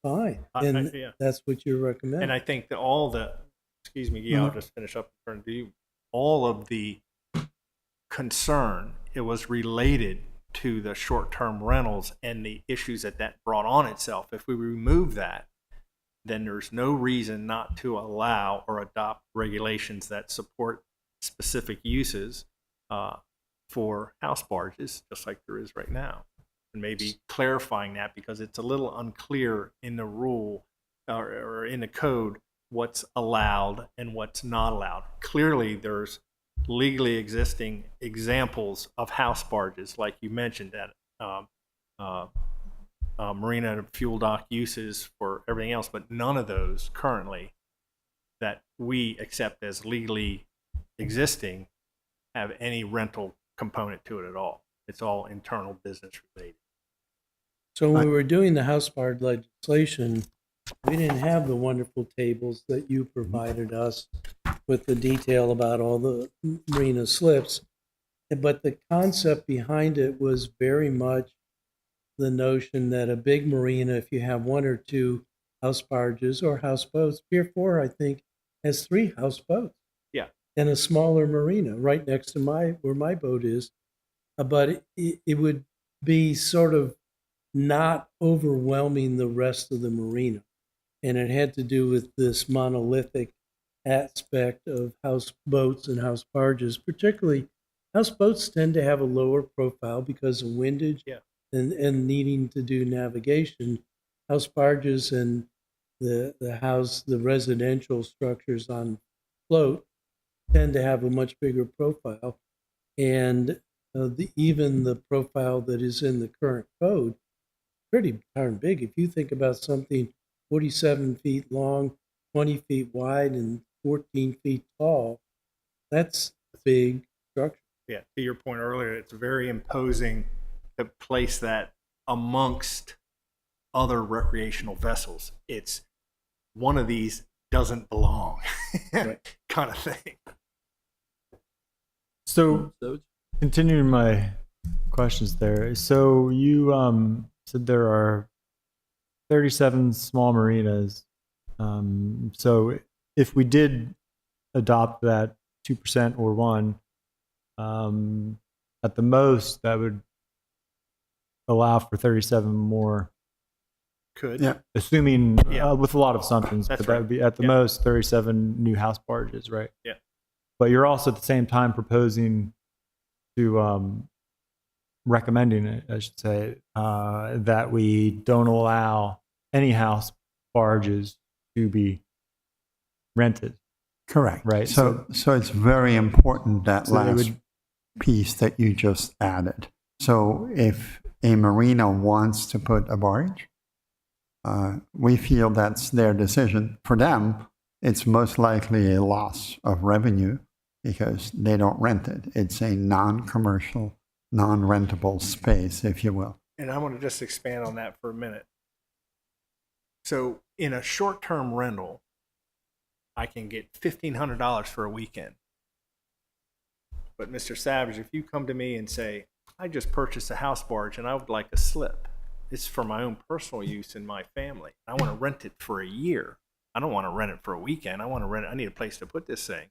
fine. And that's what you recommend. And I think that excuse me, I'll just finish up in turn to you. All of the concern, it was related to the short-term rentals and the issues that brought on itself. If we remove that, then there's no reason not to allow or adopt regulations that support specific uses for house barges, just like there is right now. And maybe clarifying that because it's a little unclear in the rule or in the code what's allowed and what's not allowed. Clearly, there's legally existing examples of house barges, like you mentioned at marina fuel dock uses for everything else, but none of those currently that we accept as legally existing have any rental component to it at all. It's all internal business related. So when we were doing the house barred legislation, we didn't have the wonderful tables that you provided us with the detail about all the marina slips. But the concept behind it was very much the notion that a big marina, if you have one or two house barges or houseboats, Pier 4, I think, has 3 houseboats. Yeah. And a smaller marina right next to where my boat is. But it would be sort of not overwhelming the rest of the marina. And it had to do with this monolithic aspect of houseboats and house barges. Particularly, houseboats tend to have a lower profile because of windage and needing to do navigation. House barges and the residential structures on float tend to have a much bigger profile. And even the profile that is in the current code, pretty darn big. If you think about something 47 feet long, 20 feet wide, and 14 feet tall, that's a big structure. Yeah, to your point earlier, it's very imposing to place that amongst other recreational vessels. It's one of these doesn't belong, Right. kind of thing. So, continuing my questions there. So you said there are 37 small marinas. So if we did adopt that 2% or 1%, at the most that would allow for 37 more. Could. Yeah. Assuming Yeah. with a lot of assumptions, That's but that right. would be at the Yeah. most 37 new house barges, right? Yeah. But you're also at the same time proposing to recommending it, I should say, that we don't allow any house barges to be rented. Correct. Right, So it's very important that So they last would- piece that you just added. So if a marina wants to put a barge, we feel that's their decision. For them, it's most likely a loss of revenue because they don't rent it. It's a non-commercial, non-rentable space, if you will. And I want to just expand on that for a minute. So in a short-term rental, I can get $1,500 for a weekend. But Mr. Savage, if you come to me and say, I just purchased a house barge and I would like a slip, it's for my own personal use and my family. I want to rent it for a year. I don't want to rent it for a weekend. I need a place to put this thing.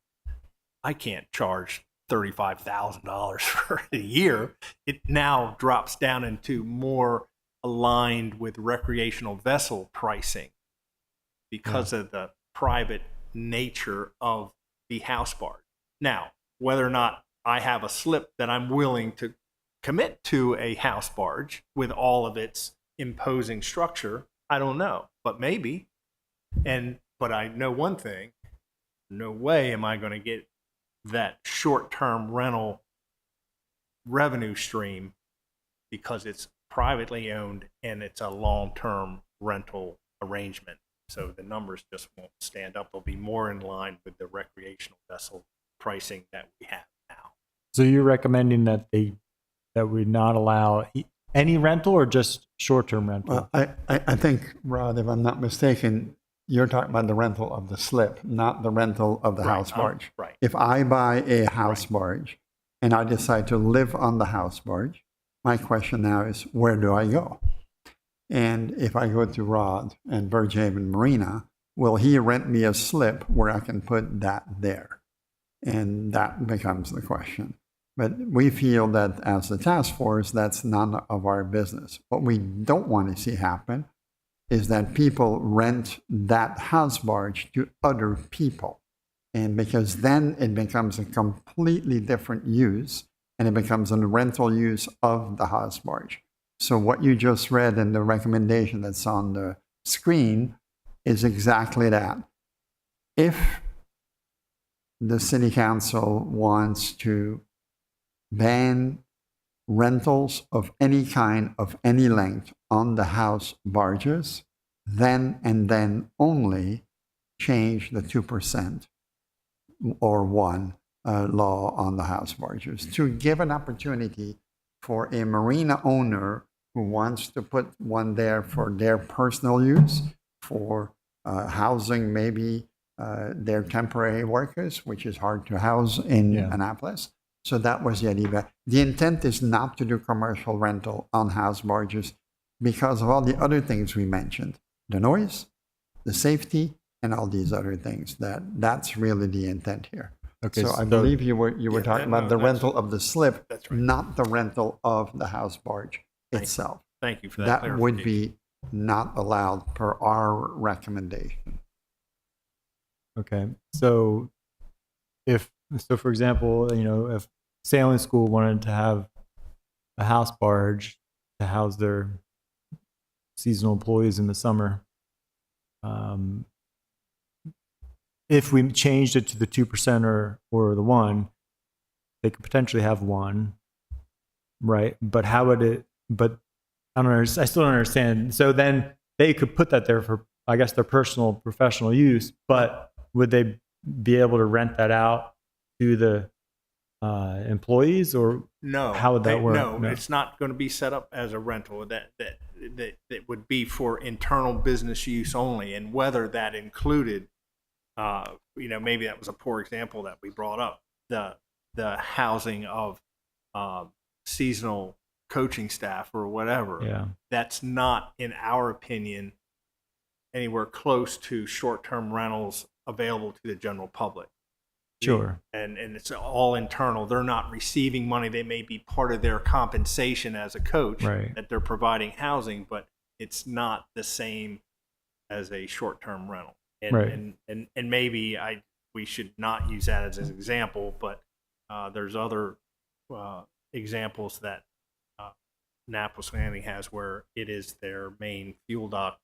I can't charge $35,000 for a year. It now drops down into more aligned with recreational vessel pricing because of the private nature of the house barge. Now, whether or not I have a slip that I'm willing to commit to a house barge with all of its imposing structure, I don't know, but maybe. But I know one thing, no way am I going to get that short-term rental revenue stream because it's privately owned and it's a long-term rental arrangement. So the numbers just won't stand up. They'll be more in line with the recreational vessel pricing that we have now. So you're recommending that we not allow any rental or just short-term rental? Well, I think, Rod, if I'm not mistaken, you're talking about the rental of the slip, not the rental of the house barge. Right. If I buy a house barge and I decide to live on the house barge, my question now is, where do I go? And if I go to Rod and Burgehaven Marina, will he rent me a slip where I can put that there? And that becomes the question. But we feel that as the task force, that's none of our business. What we don't want to see happen is that people rent that house barge to other people. And because then it becomes a completely different use, and it becomes a rental use of the house barge. So what you just read in the recommendation that's on the screen is exactly that. If the city council wants to ban rentals of any kind, of any length on the house barges, then and then only change the 2% or 1 law on the house barges to give an opportunity for a marina owner who wants to put one there for their personal use, for housing maybe their temporary workers, which is hard to house in Annapolis. So that was the idea. The intent is not to do commercial rental on house barges because of all the other things we mentioned, the noise, the safety, and all these other things. That's really the intent here. Okay, So I believe you were talking about the rental of the slip, That's right. not the rental of the house barge itself. Thank you for that That would clarification. be not allowed per our recommendation. Okay, so for example, if sailing school wanted to have a house barge to house their seasonal employees in the summer, if we changed it to the 2% or the 1, they could potentially have 1, right? But how would it? But I don't understand. I still don't understand. So then they could put that there for, I guess, their personal, professional use, but would they be able to rent that out to the employees, or No. how would that work? No, it's not going to be set up as a rental. That would be for internal business use only, and whether that included, maybe that was a poor example that we brought up, the housing of seasonal coaching staff or whatever. Yeah. That's not, in our opinion, anywhere close to short-term rentals available to the general public. Sure. And it's all internal. They're not receiving money. They may be part of their compensation as a coach, Right. that they're providing housing, but it's not the same as a short-term rental. And Right. and maybe we should not use that as an example, but there's other examples that Annapolis Landing has where it is their main fuel dock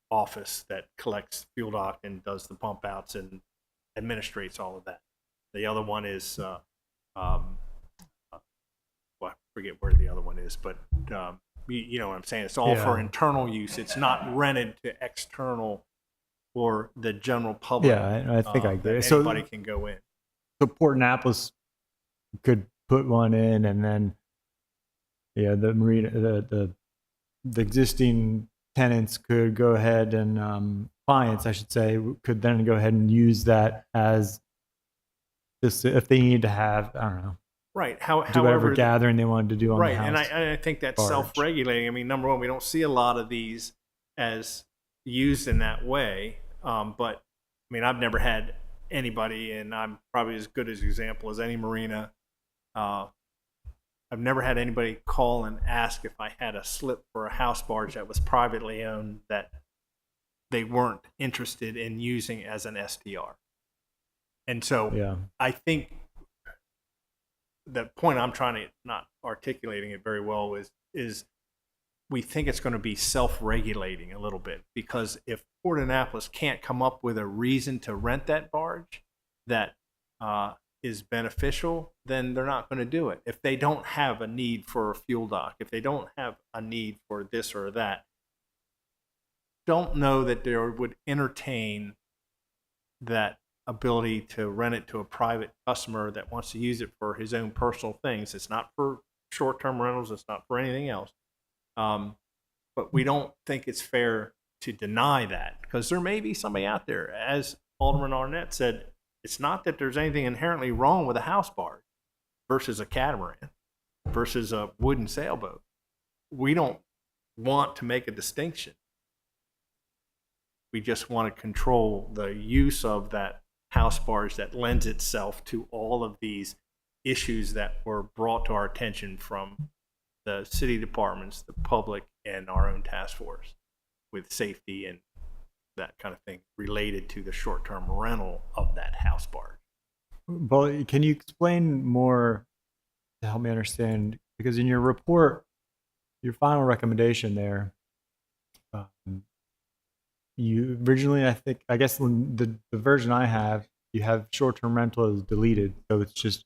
office that collects fuel dock and does the pump outs and administrates all of that. The other one is, I forget where the other one is, but you know what I'm saying. It's all for Yeah. internal use. It's not rented to external or the general public. Yeah, I think I get that it. So- anybody can go in. So Port Annapolis could put one in, and then the marina, the existing tenants could go ahead and clients, I should say, could then go ahead and use that as just if they need to have, I don't know, Right. do whatever However, gathering they wanted to do on right, the house. and I think that's barge. self-regulating. I mean, number one, we don't see a lot of these as used in that way. But I mean, I've never had anybody, and I'm probably as good as example as any marina. I've never had anybody call and ask if I had a slip for a house barge that was privately owned that they weren't interested in using as an STR. And so Yeah. I think the point I'm trying to, not articulating it very well, is we think it's going to be self-regulating a little bit, because if Port Annapolis can't come up with a reason to rent that barge that is beneficial, then they're not going to do it. If they don't have a need for a fuel dock, if they don't have a need for this or that, don't know that they would entertain that ability to rent it to a private customer that wants to use it for his own personal things. It's not for short-term rentals. It's not for anything else. But we don't think it's fair to deny that, because there may be somebody out there, as Alderman Arnett said, it's not that there's anything inherently wrong with a house barge versus a catamaran versus a wooden sailboat. We don't want to make a distinction. We just want to control the use of that house barge that lends itself to all of these issues that were brought to our attention from the city departments, the public, and our own task force with safety and that kind of thing related to the short-term rental of that house barge. Well, can you explain more to help me understand? Because in your report, your final recommendation there, you originally, I guess when the version I have, you have short-term rental is deleted, so it's just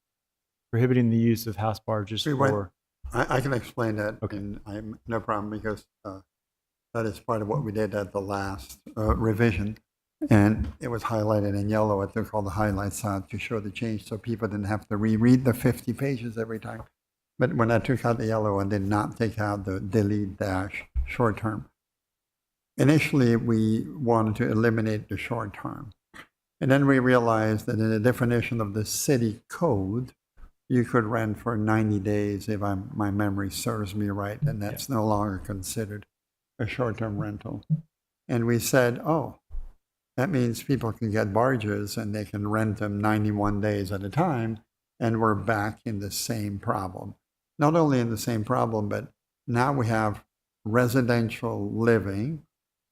prohibiting the use of house barges We went- for. I can explain that, Okay. and I'm no problem because that is part of what we did at the last revision, and it was highlighted in yellow. I took all the highlights out to show the change, so people didn't have to reread the 50 pages every time. But when I took out the yellow, I did not take out the delete dash short term. Initially, we wanted to eliminate the short term, and then we realized that in the definition of the city code, you could rent for 90 days if my memory serves me right, and that's no longer considered a short-term rental. And we said, oh, that means people can get barges and they can rent them 91 days at a time, and we're back in the same problem. Not only in the same problem, but now we have residential living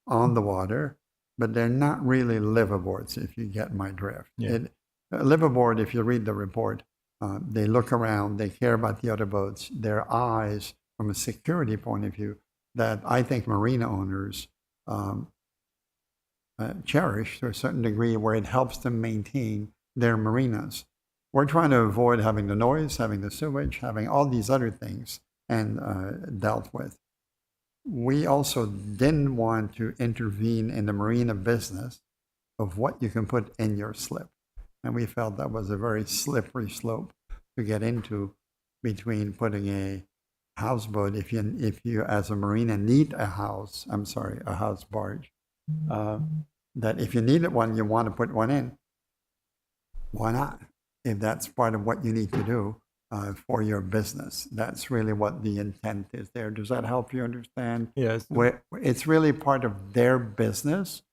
on the water, but they're not really liveaboards, if you get my drift. Yeah. A liveaboard, if you read the report, they look around, they care about the other boats. Their eyes, from a security point of view, that I think marina owners cherish to a certain degree, where it helps them maintain their marinas. We're trying to avoid having the noise, having the sewage, having all these other things and dealt with. We also didn't want to intervene in the marina business of what you can put in your slip. And we felt that was a very slippery slope to get into between putting a houseboat, if you as a marina need a house barge, that if you needed one, you want to put one in. Why not? If that's part of what you need to do for your business. That's really what the intent is there. Does that help you understand? Yes. It's really part of their business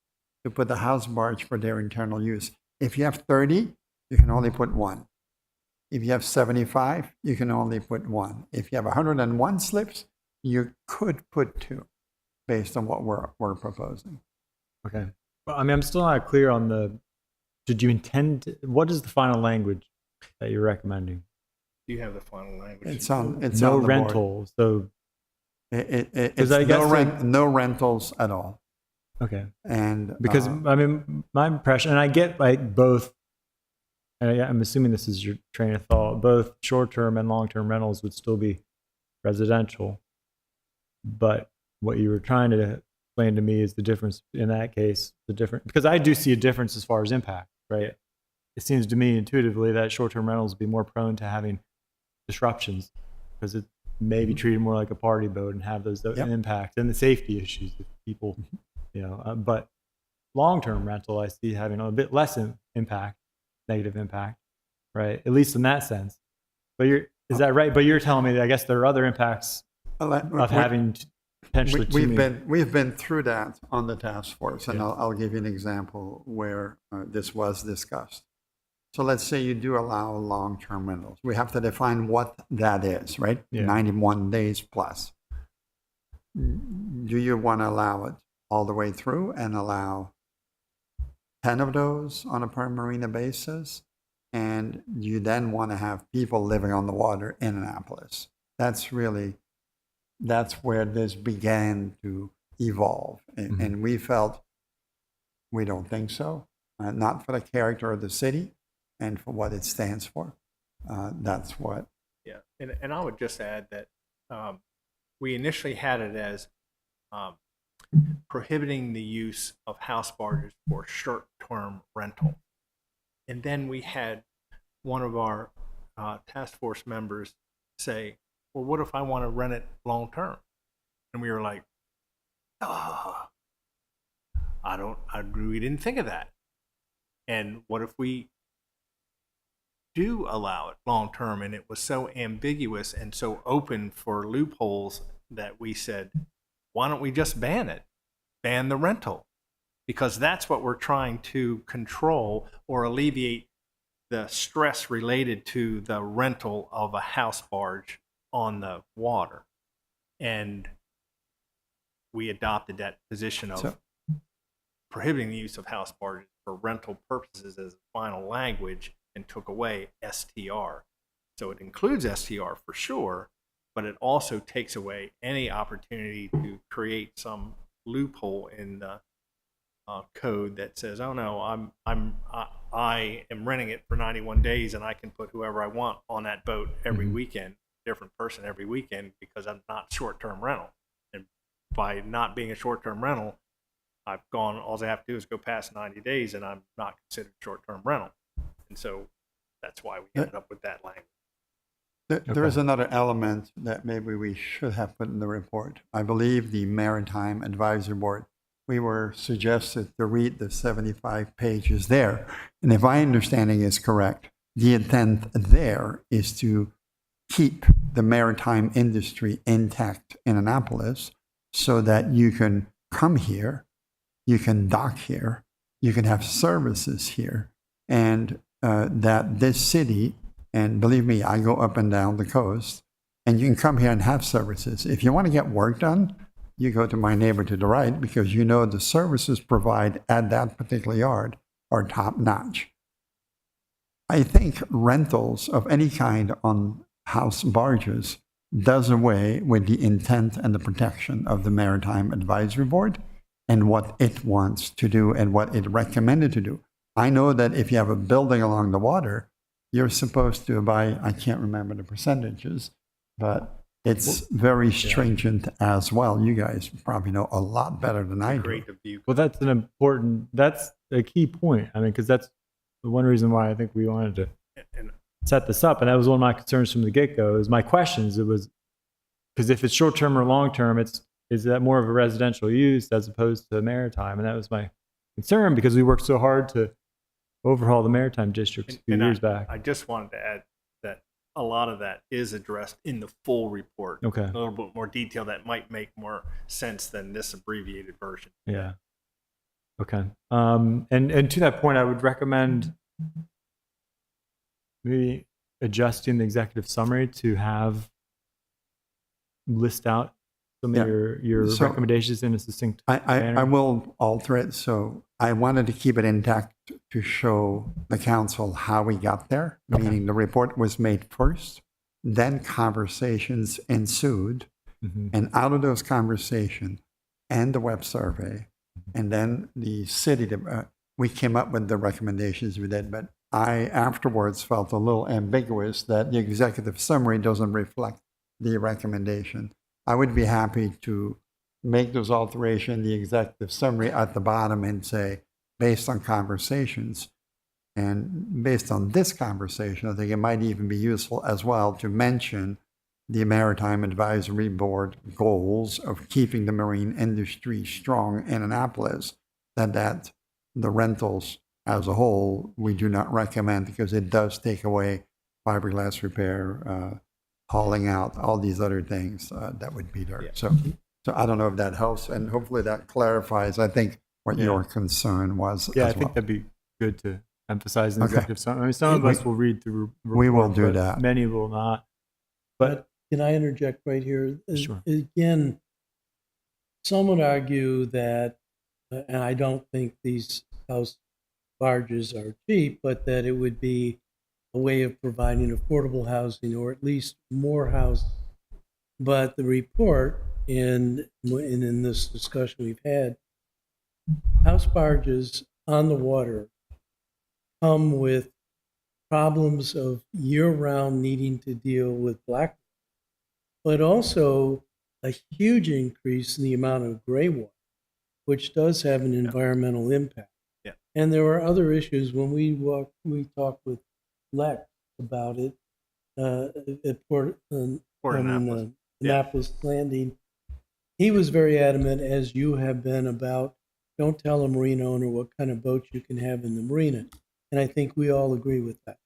to put the house barge for their internal use. If you have 30, you can only put one. If you have 75, you can only put one. If you have 101 slips, you could put two, based on what we're proposing. Okay. Well, I mean, I'm still not clear on did you intend, what is the final language that you're recommending? Do you have the final language? It's on the No board. rental. So, It's I guess no rentals at all. okay. And Because I mean, my impression, and I get like both, and I'm assuming this is your train of thought, both short-term and long-term rentals would still be residential. But what you were trying to explain to me is the difference in that case, because I do see a difference as far as impact, right? It seems to me intuitively that short-term rentals would be more prone to having disruptions because it may be treated more like a party boat and have those impacts and the safety issues of people, but long-term rental, I see having a bit less impact, negative impact, right? At least in that sense. But is that right? But you're telling me that I guess there are other impacts of having potentially we've been through that on the task force, and I'll give you an example where this was discussed. So let's say you do allow long-term rentals. We have to define what that is, right? Yeah. 91 days plus. Do you want to allow it all the way through and allow 10 of those on a per marina basis? And you then want to have people living on the water in Annapolis. That's where this began to evolve. And we felt we don't think so, not for the character of the city and for what it stands for. That's what. Yeah, and I would just add that we initially had it as prohibiting the use of house barges for short-term rental. And then we had one of our task force members say, well, what if I want to rent it long-term? And we were like, we didn't think of that. And what if we do allow it long-term? And it was so ambiguous and so open for loopholes that we said, why don't we just ban it? Ban the rental. Because that's what we're trying to control or alleviate the stress related to the rental of a house barge on the water. And we adopted that position of prohibiting the use of house barges for rental purposes as a final language and took away STR. So it includes STR for sure, but it also takes away any opportunity to create some loophole in the code that says, oh no, I am renting it for 91 days and I can put whoever I want on that boat every weekend, different person every weekend, because I'm not short-term rental. And by not being a short-term rental, all I have to do is go past 90 days and I'm not considered short-term rental. And so that's why we ended up with that language. There is another element that maybe we should have put in the report. I believe the Maritime Advisory Board, we were suggested to read the 75 pages there. And if my understanding is correct, the intent there is to keep the maritime industry intact in Annapolis so that you can come here, you can dock here, you can have services here, and that this city, and believe me, I go up and down the coast, and you can come here and have services. If you want to get work done, you go to my neighbor to the right, because you know the services provided at that particular yard are top notch. I think rentals of any kind on house barges does away with the intent and the protection of the Maritime Advisory Board and what it wants to do and what it recommended to do. I know that if you have a building along the water, you're supposed to buy, I can't remember the percentages, but it's very stringent as well. You guys probably know a lot better than I do. Great of you. Well, that's a key point. I mean, because that's the one reason why I think we wanted to And set this up. And that was one of my concerns from the get-go, is my questions. It was, because if it's short-term or long-term, is that more of a residential use as opposed to maritime? And that was my concern, because we worked so hard to overhaul the maritime districts a few years back. I just wanted to add that a lot of that is addressed in the full report. Okay. A little bit more detail that might make more sense than this abbreviated version. Yeah. Okay. And to that point, I would recommend maybe adjusting the executive summary to have list out some of your So- recommendations in a succinct I manner. will alter it. So I wanted to keep it intact to show the council how we got there, Okay. meaning the report was made first, then conversations ensued, Mhm. and out of those conversations and the web survey, and then the city, we came up with the recommendations we did, but I afterwards felt a little ambiguous that the executive summary doesn't reflect the recommendation. I would be happy to make those alterations, the executive summary at the bottom, and say, based on conversations, and based on this conversation, I think it might even be useful as well to mention the Maritime Advisory Board goals of keeping the marine industry strong in Annapolis, that the rentals as a whole, we do not recommend, because it does take away fiberglass repair, hauling out, all these other things that would be there. Yeah. So I don't know if that helps, and hopefully that clarifies, I think, what your concern was Yeah, I as think well. that'd be good to emphasize in the Okay. executive summary. I mean, some of us will read through. We will report, do but that. Many will not. But Can I interject right here? Sure. Again, some would argue that, and I don't think these house barges are cheap, but that it would be a way of providing affordable housing, or at least more housing. But the report, in this discussion we've had, house barges on the water come with problems of year-round needing to deal with black, but also a huge increase in the amount of gray water, which does have an environmental impact. Yeah. And there are other issues. When we talked with Lex about it at Port Annapolis. Annapolis Landing. He was very adamant, as you have been, about don't tell a marina owner what kind of boat you can have in the marina. And I think we all agree with that.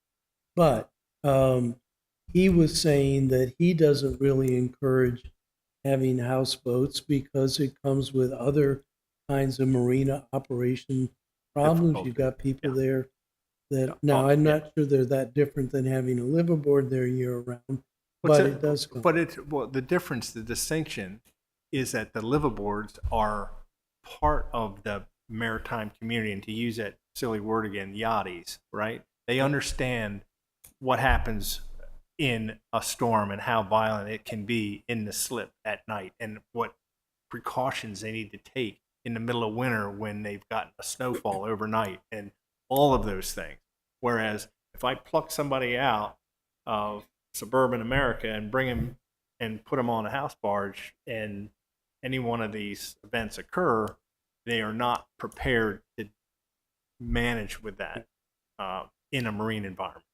But he was saying that he doesn't really encourage having houseboats because it comes with other kinds of marina operation problems. You've got people there that, now I'm not sure they're that different than having a liveaboard there year round, but it does come. But the difference, the distinction, is that the liveaboards are part of the maritime community, and to use that silly word again, yachties, right? They understand what happens in a storm and how violent it can be in the slip at night, and what precautions they need to take in the middle of winter when they've gotten a snowfall overnight and all of those things. Whereas if I pluck somebody out of suburban America and bring him and put them on a house barge and any one of these events occur, they are not prepared to manage with that in a marine environment.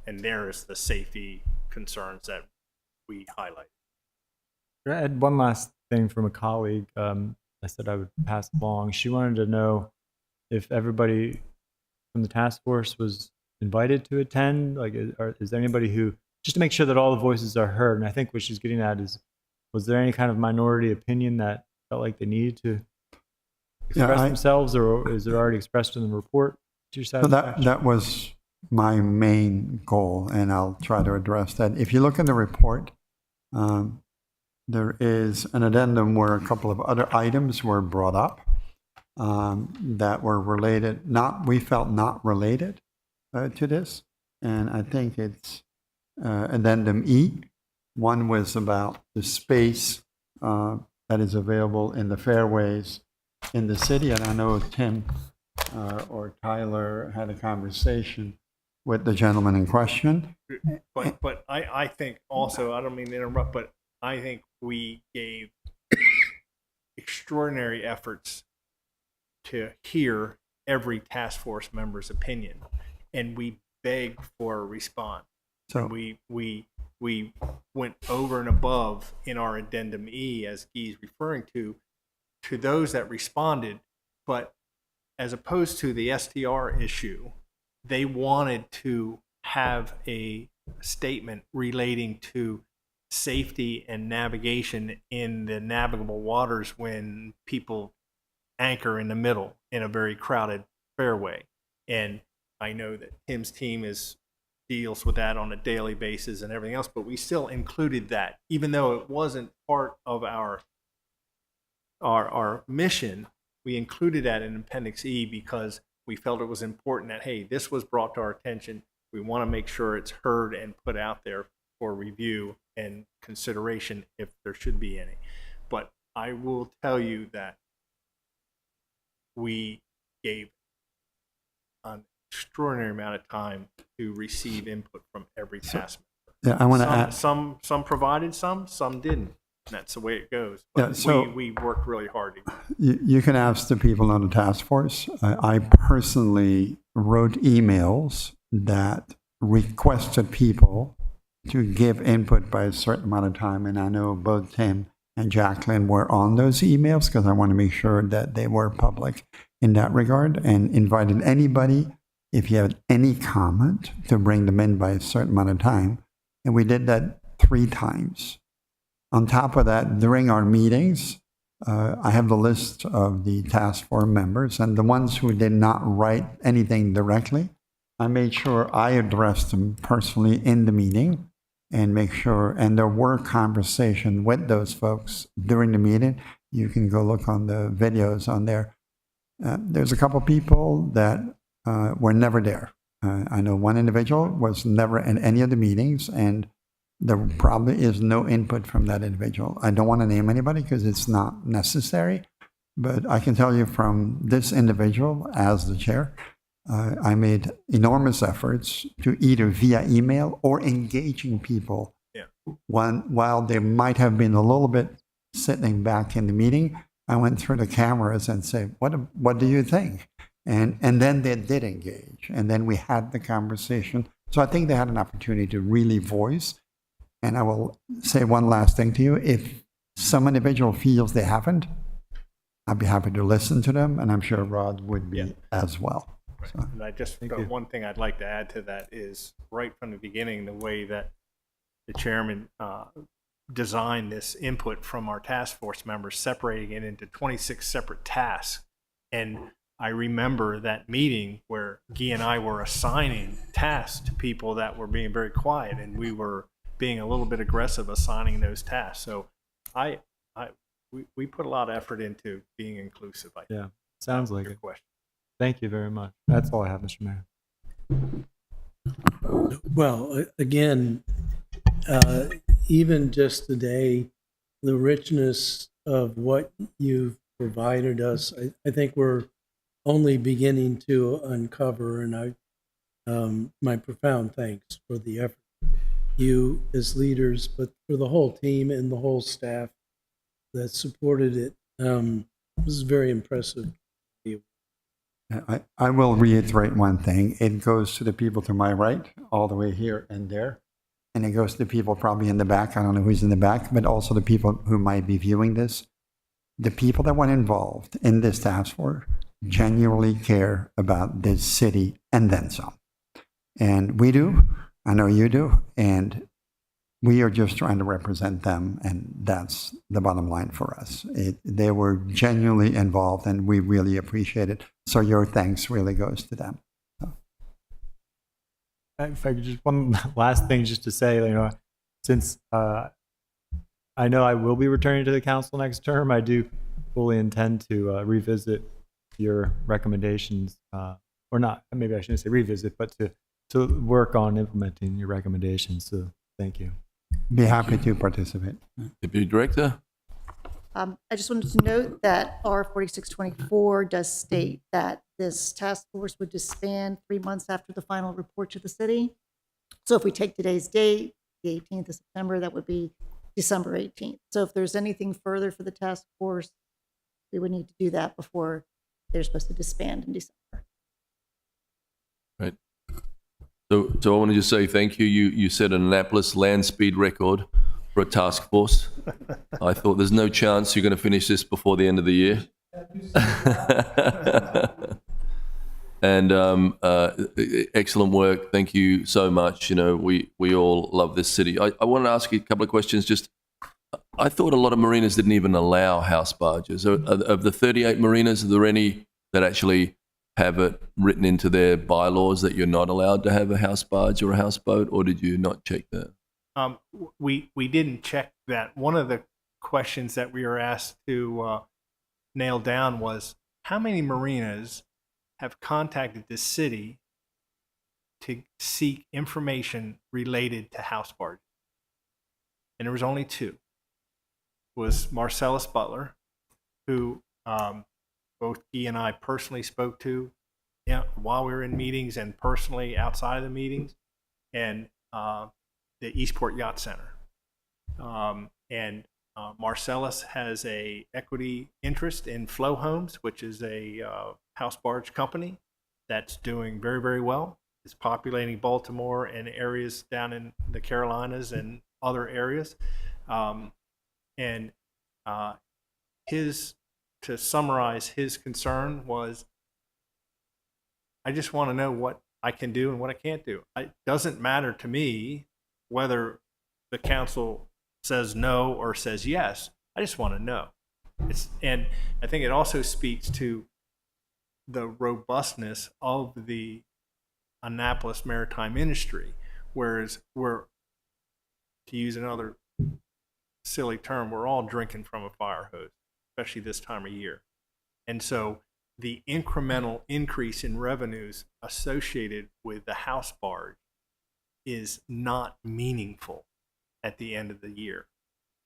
And there is the safety concerns that we highlight. I had one last thing from a colleague. I said I would pass along. She wanted to know if everybody from the task force was invited to attend. Like, is there anybody who, just to make sure that all the voices are heard? And I think what she's getting at is, was there any kind of minority opinion that felt like they needed to express themselves, or is it already expressed in the report to your satisfaction? That was my main goal, and I'll try to address that. If you look in the report, there is an addendum where a couple of other items were brought up that were related, we felt not related to this. And I think it's addendum E. One was about the space that is available in the fairways in the city. And I know Tim or Tyler had a conversation with the gentleman in question. But I think also, I don't mean to interrupt, but I think we gave extraordinary efforts to hear every task force member's opinion, and we begged for a response. So we went over and above in our addendum E, as Guy's referring to those that responded, but as opposed to the STR issue, they wanted to have a statement relating to safety and navigation in the navigable waters when people anchor in the middle in a very crowded fairway. And I know that Tim's team deals with that on a daily basis and everything else, but we still included that, even though it wasn't part of our mission. We included that in Appendix E because we felt it was important that, hey, this was brought to our attention. We want to make sure it's heard and put out there for review and consideration if there should be any. But I will tell you that we gave an extraordinary amount of time to receive input from every task member. Yeah, I want to add. Some provided some didn't. And that's the way it goes. But Yeah, so we worked really hard. you can ask the people on the task force. I personally wrote emails that requested people to give input by a certain amount of time. And I know both Tim and Jacqueline were on those emails because I want to make sure that they were public in that regard, and invited anybody, if you have any comment, to bring them in by a certain amount of time. And we did that 3 times. On top of that, during our meetings, I have the list of the task force members, and the ones who did not write anything directly, I made sure I addressed them personally in the meeting and make sure, and there were conversations with those folks during the meeting. You can go look on the videos on there. There's a couple people that were never there. I know one individual was never in any of the meetings, and there probably is no input from that individual. I don't want to name anybody because it's not necessary, but I can tell you from this individual as the chair, I made enormous efforts to either via email or engaging people while they might have been a little bit sitting back in the meeting. I went through the cameras and said, what do you think? And then they did engage, and then we had the conversation. So I think they had an opportunity to really voice. And I will say one last thing to you. If some individual feels they haven't, I'd be happy to listen to them, and I'm sure Rod would be as well. Right. So. And I just, one thing I'd like to add to that is right from the beginning, the way that the chairman designed this input from our task force members, separating it into 26 separate tasks. And I remember that meeting where Guy and I were assigning tasks to people that were being very quiet, and we were being a little bit aggressive assigning those tasks. So we put a lot of effort into being inclusive. I think. Yeah, sounds like Your it. question. Thank you very much. That's all I have, Mr. Mayor. Well, again, even just today, the richness of what you've provided us. I think we're only beginning to uncover, and my profound thanks for the effort you as leaders, but for the whole team and the whole staff that supported it. This is very impressive. I will reiterate one thing. It goes to the people to my right, all the way here and there. And it goes to the people probably in the back. I don't know who's in the back, but also the people who might be viewing this. The people that were involved in this task force genuinely care about this city and then some. And we do. I know you do. And we are just trying to represent them, and that's the bottom line for us. They were genuinely involved, and we really appreciate it. So your thanks really goes to them. So. If I could just one last thing just to say, since I know I will be returning to the council next term, I do fully intend to revisit your recommendations, or not. Maybe I shouldn't say revisit, but to work on implementing your recommendations. So thank you. Be happy to participate. Deputy Director? I just wanted to note that R 4624 does state that this task force would disband 3 months after the final report to the city. So if we take today's date, the 18th of September, that would be December 18th. So if there's anything further for the task force, we would need to do that before they're supposed to disband in December. Right. So I want to just say thank you. You set an Annapolis land speed record for a task force. I thought there's no chance you're going to finish this before the end of the year. And excellent work. Thank you so much. We all love this city. I want to ask you a couple of questions. Just, I thought a lot of marinas didn't even allow house barges. Of the 38 marinas, are there any that actually have it written into their bylaws that you're not allowed to have a house barge or a houseboat, or did you not check that? We didn't check that. One of the questions that we were asked to nail down was how many marinas have contacted the city to seek information related to house barges. And there was only 2. It was Marcellus Butler, who both Guy and I personally spoke to while we were in meetings and personally outside of the meetings, and the Eastport Yacht Center. And Marcellus has a equity interest in Flow Homes, which is a house barge company that's doing very, very well. It's populating Baltimore and areas down in the Carolinas and other areas. To summarize, his concern was, I just want to know what I can do and what I can't do. It doesn't matter to me whether the council says no or says yes. I just want to know. And I think it also speaks to the robustness of the Annapolis maritime industry, whereas we're, to use another silly term, we're all drinking from a fire hose, especially this time of year. And so the incremental increase in revenues associated with the house barge is not meaningful at the end of the year.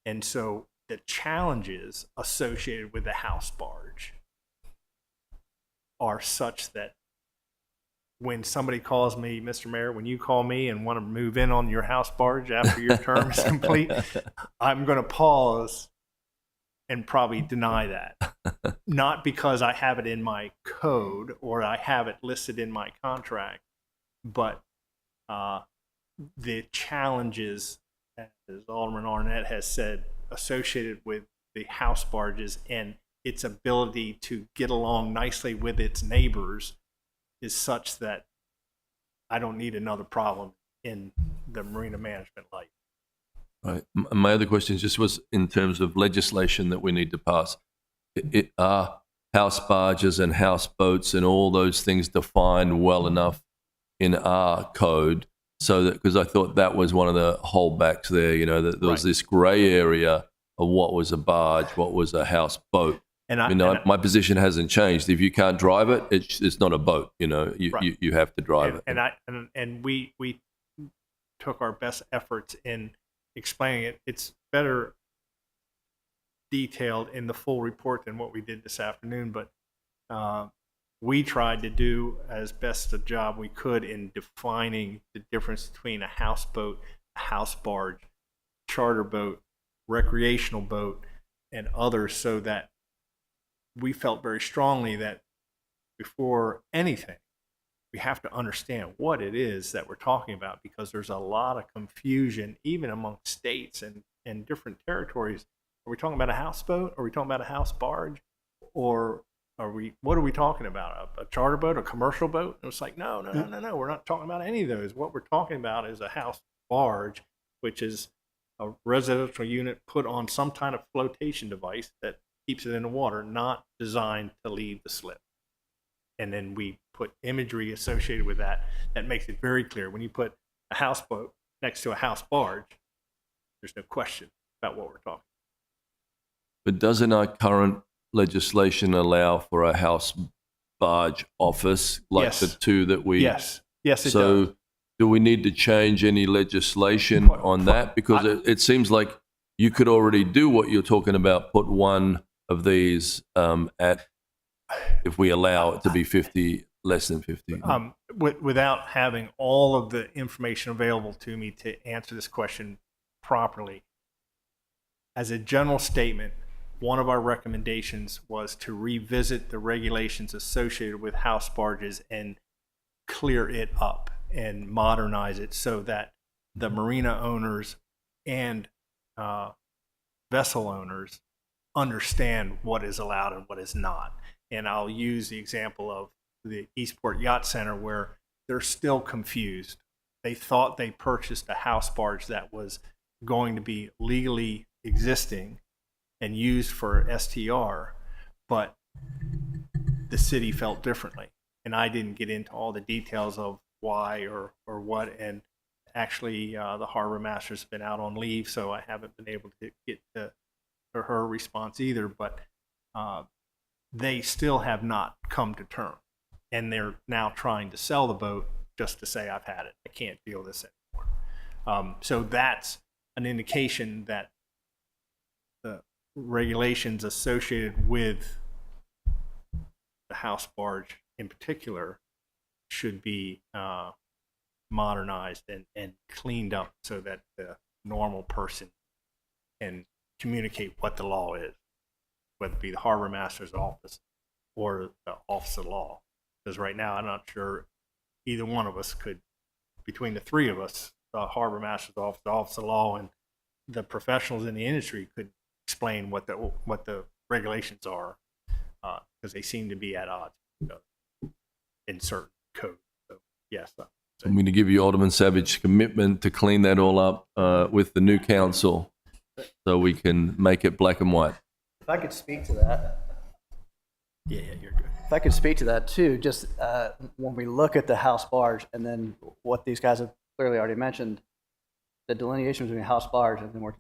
And so the challenges associated with the house barge are such that when somebody calls me, Mr. Mayor, when you call me and want to move in on your house barge after your term is complete, I'm going to pause and probably deny that. Not because I have it in my code or I have it listed in my contract, but the challenges, as Alderman Arnett has said, associated with the house barges and its ability to get along nicely with its neighbors is such that I don't need another problem in the marina management life. Right. My other question just was in terms of legislation that we need to pass. Are house barges and houseboats and all those things defined well enough in our code so that, because I thought that was one of the holdbacks there, that there was this gray area of what was a barge, what was a houseboat. And my position hasn't changed. If you can't drive it, it's not a boat. You have to drive it. And we took our best efforts in explaining it. It's better detailed in the full report than what we did this afternoon, but we tried to do as best a job we could in defining the difference between a houseboat, a house barge, charter boat, recreational boat, and others, so that we felt very strongly that before anything, we have to understand what it is that we're talking about, because there's a lot of confusion even among states and different territories. Are we talking about a houseboat? Are we talking about a house barge? Or what are we talking about? A charter boat, a commercial boat? And it's like, no, we're not talking about any of those. What we're talking about is a house barge, which is a residential unit put on some kind of flotation device that keeps it in the water, not designed to leave the slip. And then we put imagery associated with that makes it very clear. When you put a houseboat next to a house barge, there's no question about what we're talking. But doesn't our current legislation allow for a house barge office like Yes. the two that we? Yes, it does. So do we need to change any legislation on that? Because it seems like you could already do what you're talking about, put one of these at, if we allow it to be 50, less than 50. Without having all of the information available to me to answer this question properly, as a general statement, one of our recommendations was to revisit the regulations associated with house barges and clear it up and modernize it so that the marina owners and vessel owners understand what is allowed and what is not. And I'll use the example of the Eastport Yacht Center, where they're still confused. They thought they purchased a house barge that was going to be legally existing and used for STR, but the city felt differently. And I didn't get into all the details of why or what. And actually, the harbor master's been out on leave, so I haven't been able to get to her response either. But they still have not come to terms. And they're now trying to sell the boat just to say, I've had it. I can't deal with this anymore. So that's an indication that the regulations associated with the house barge in particular should be modernized and cleaned up so that the normal person can communicate what the law is, whether it be the harbor master's office or the office of law. Because right now, I'm not sure either one of us could, between the three of us, the harbor master's office, the office of law, and the professionals in the industry, could explain what the regulations are, because they seem to be at odds in certain codes. So yes, I'm going to give you Alderman Savage commitment to clean that all up with the new council, so we can make it black and white. If I could speak to that. yeah, you're good. If I could speak to that too, just when we look at the house barge and then what these guys have clearly already mentioned, the delineation between house barge and then we're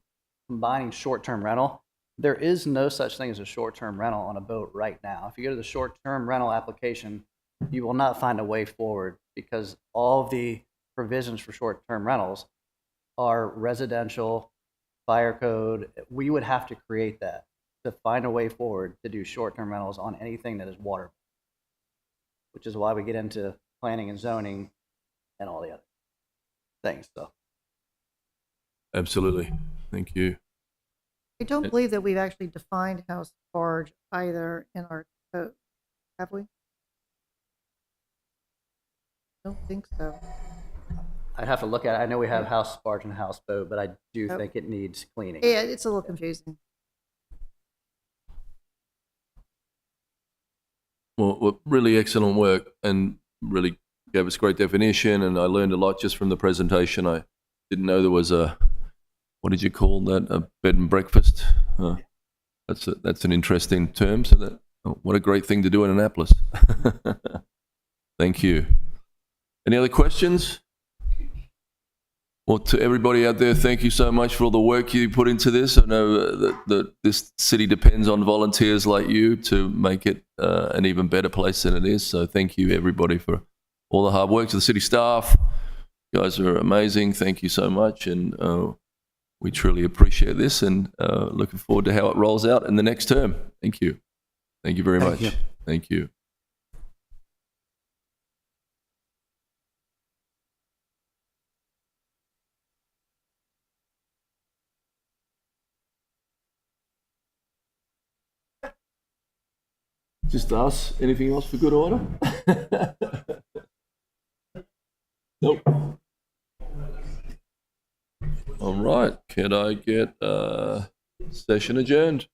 combining short-term rental. There is no such thing as a short-term rental on a boat right now. If you go to the short-term rental application, you will not find a way forward because all of the provisions for short-term rentals are residential, fire code. We would have to create that to find a way forward to do short-term rentals on anything that is water, which is why we get into planning and zoning and all the other things. So, Absolutely. Thank you. I don't believe that we've actually defined house barge either in our code, have we? Don't think so. I'd have to look at it. I know we have house barge and houseboat, but I do Oh. think it needs cleaning. Yeah, it's a little confusing. Well, really excellent work, and really gave us great definition, and I learned a lot just from the presentation. I didn't know there was a, what did you call that, a bed and breakfast? That's an interesting term. So that, what a great thing to do in Annapolis. Thank you. Any other questions? Well, to everybody out there, thank you so much for all the work you put into this. I know that this city depends on volunteers like you to make it an even better place than it is. So thank you, everybody, for all the hard work. To the city staff, you guys are amazing. Thank you so much. And We truly appreciate this and looking forward to how it rolls out in the next term. Thank you. Thank you very Thank much. you. Thank you. Just us. Anything else for good order? Nope. All right. Can I get session adjourned?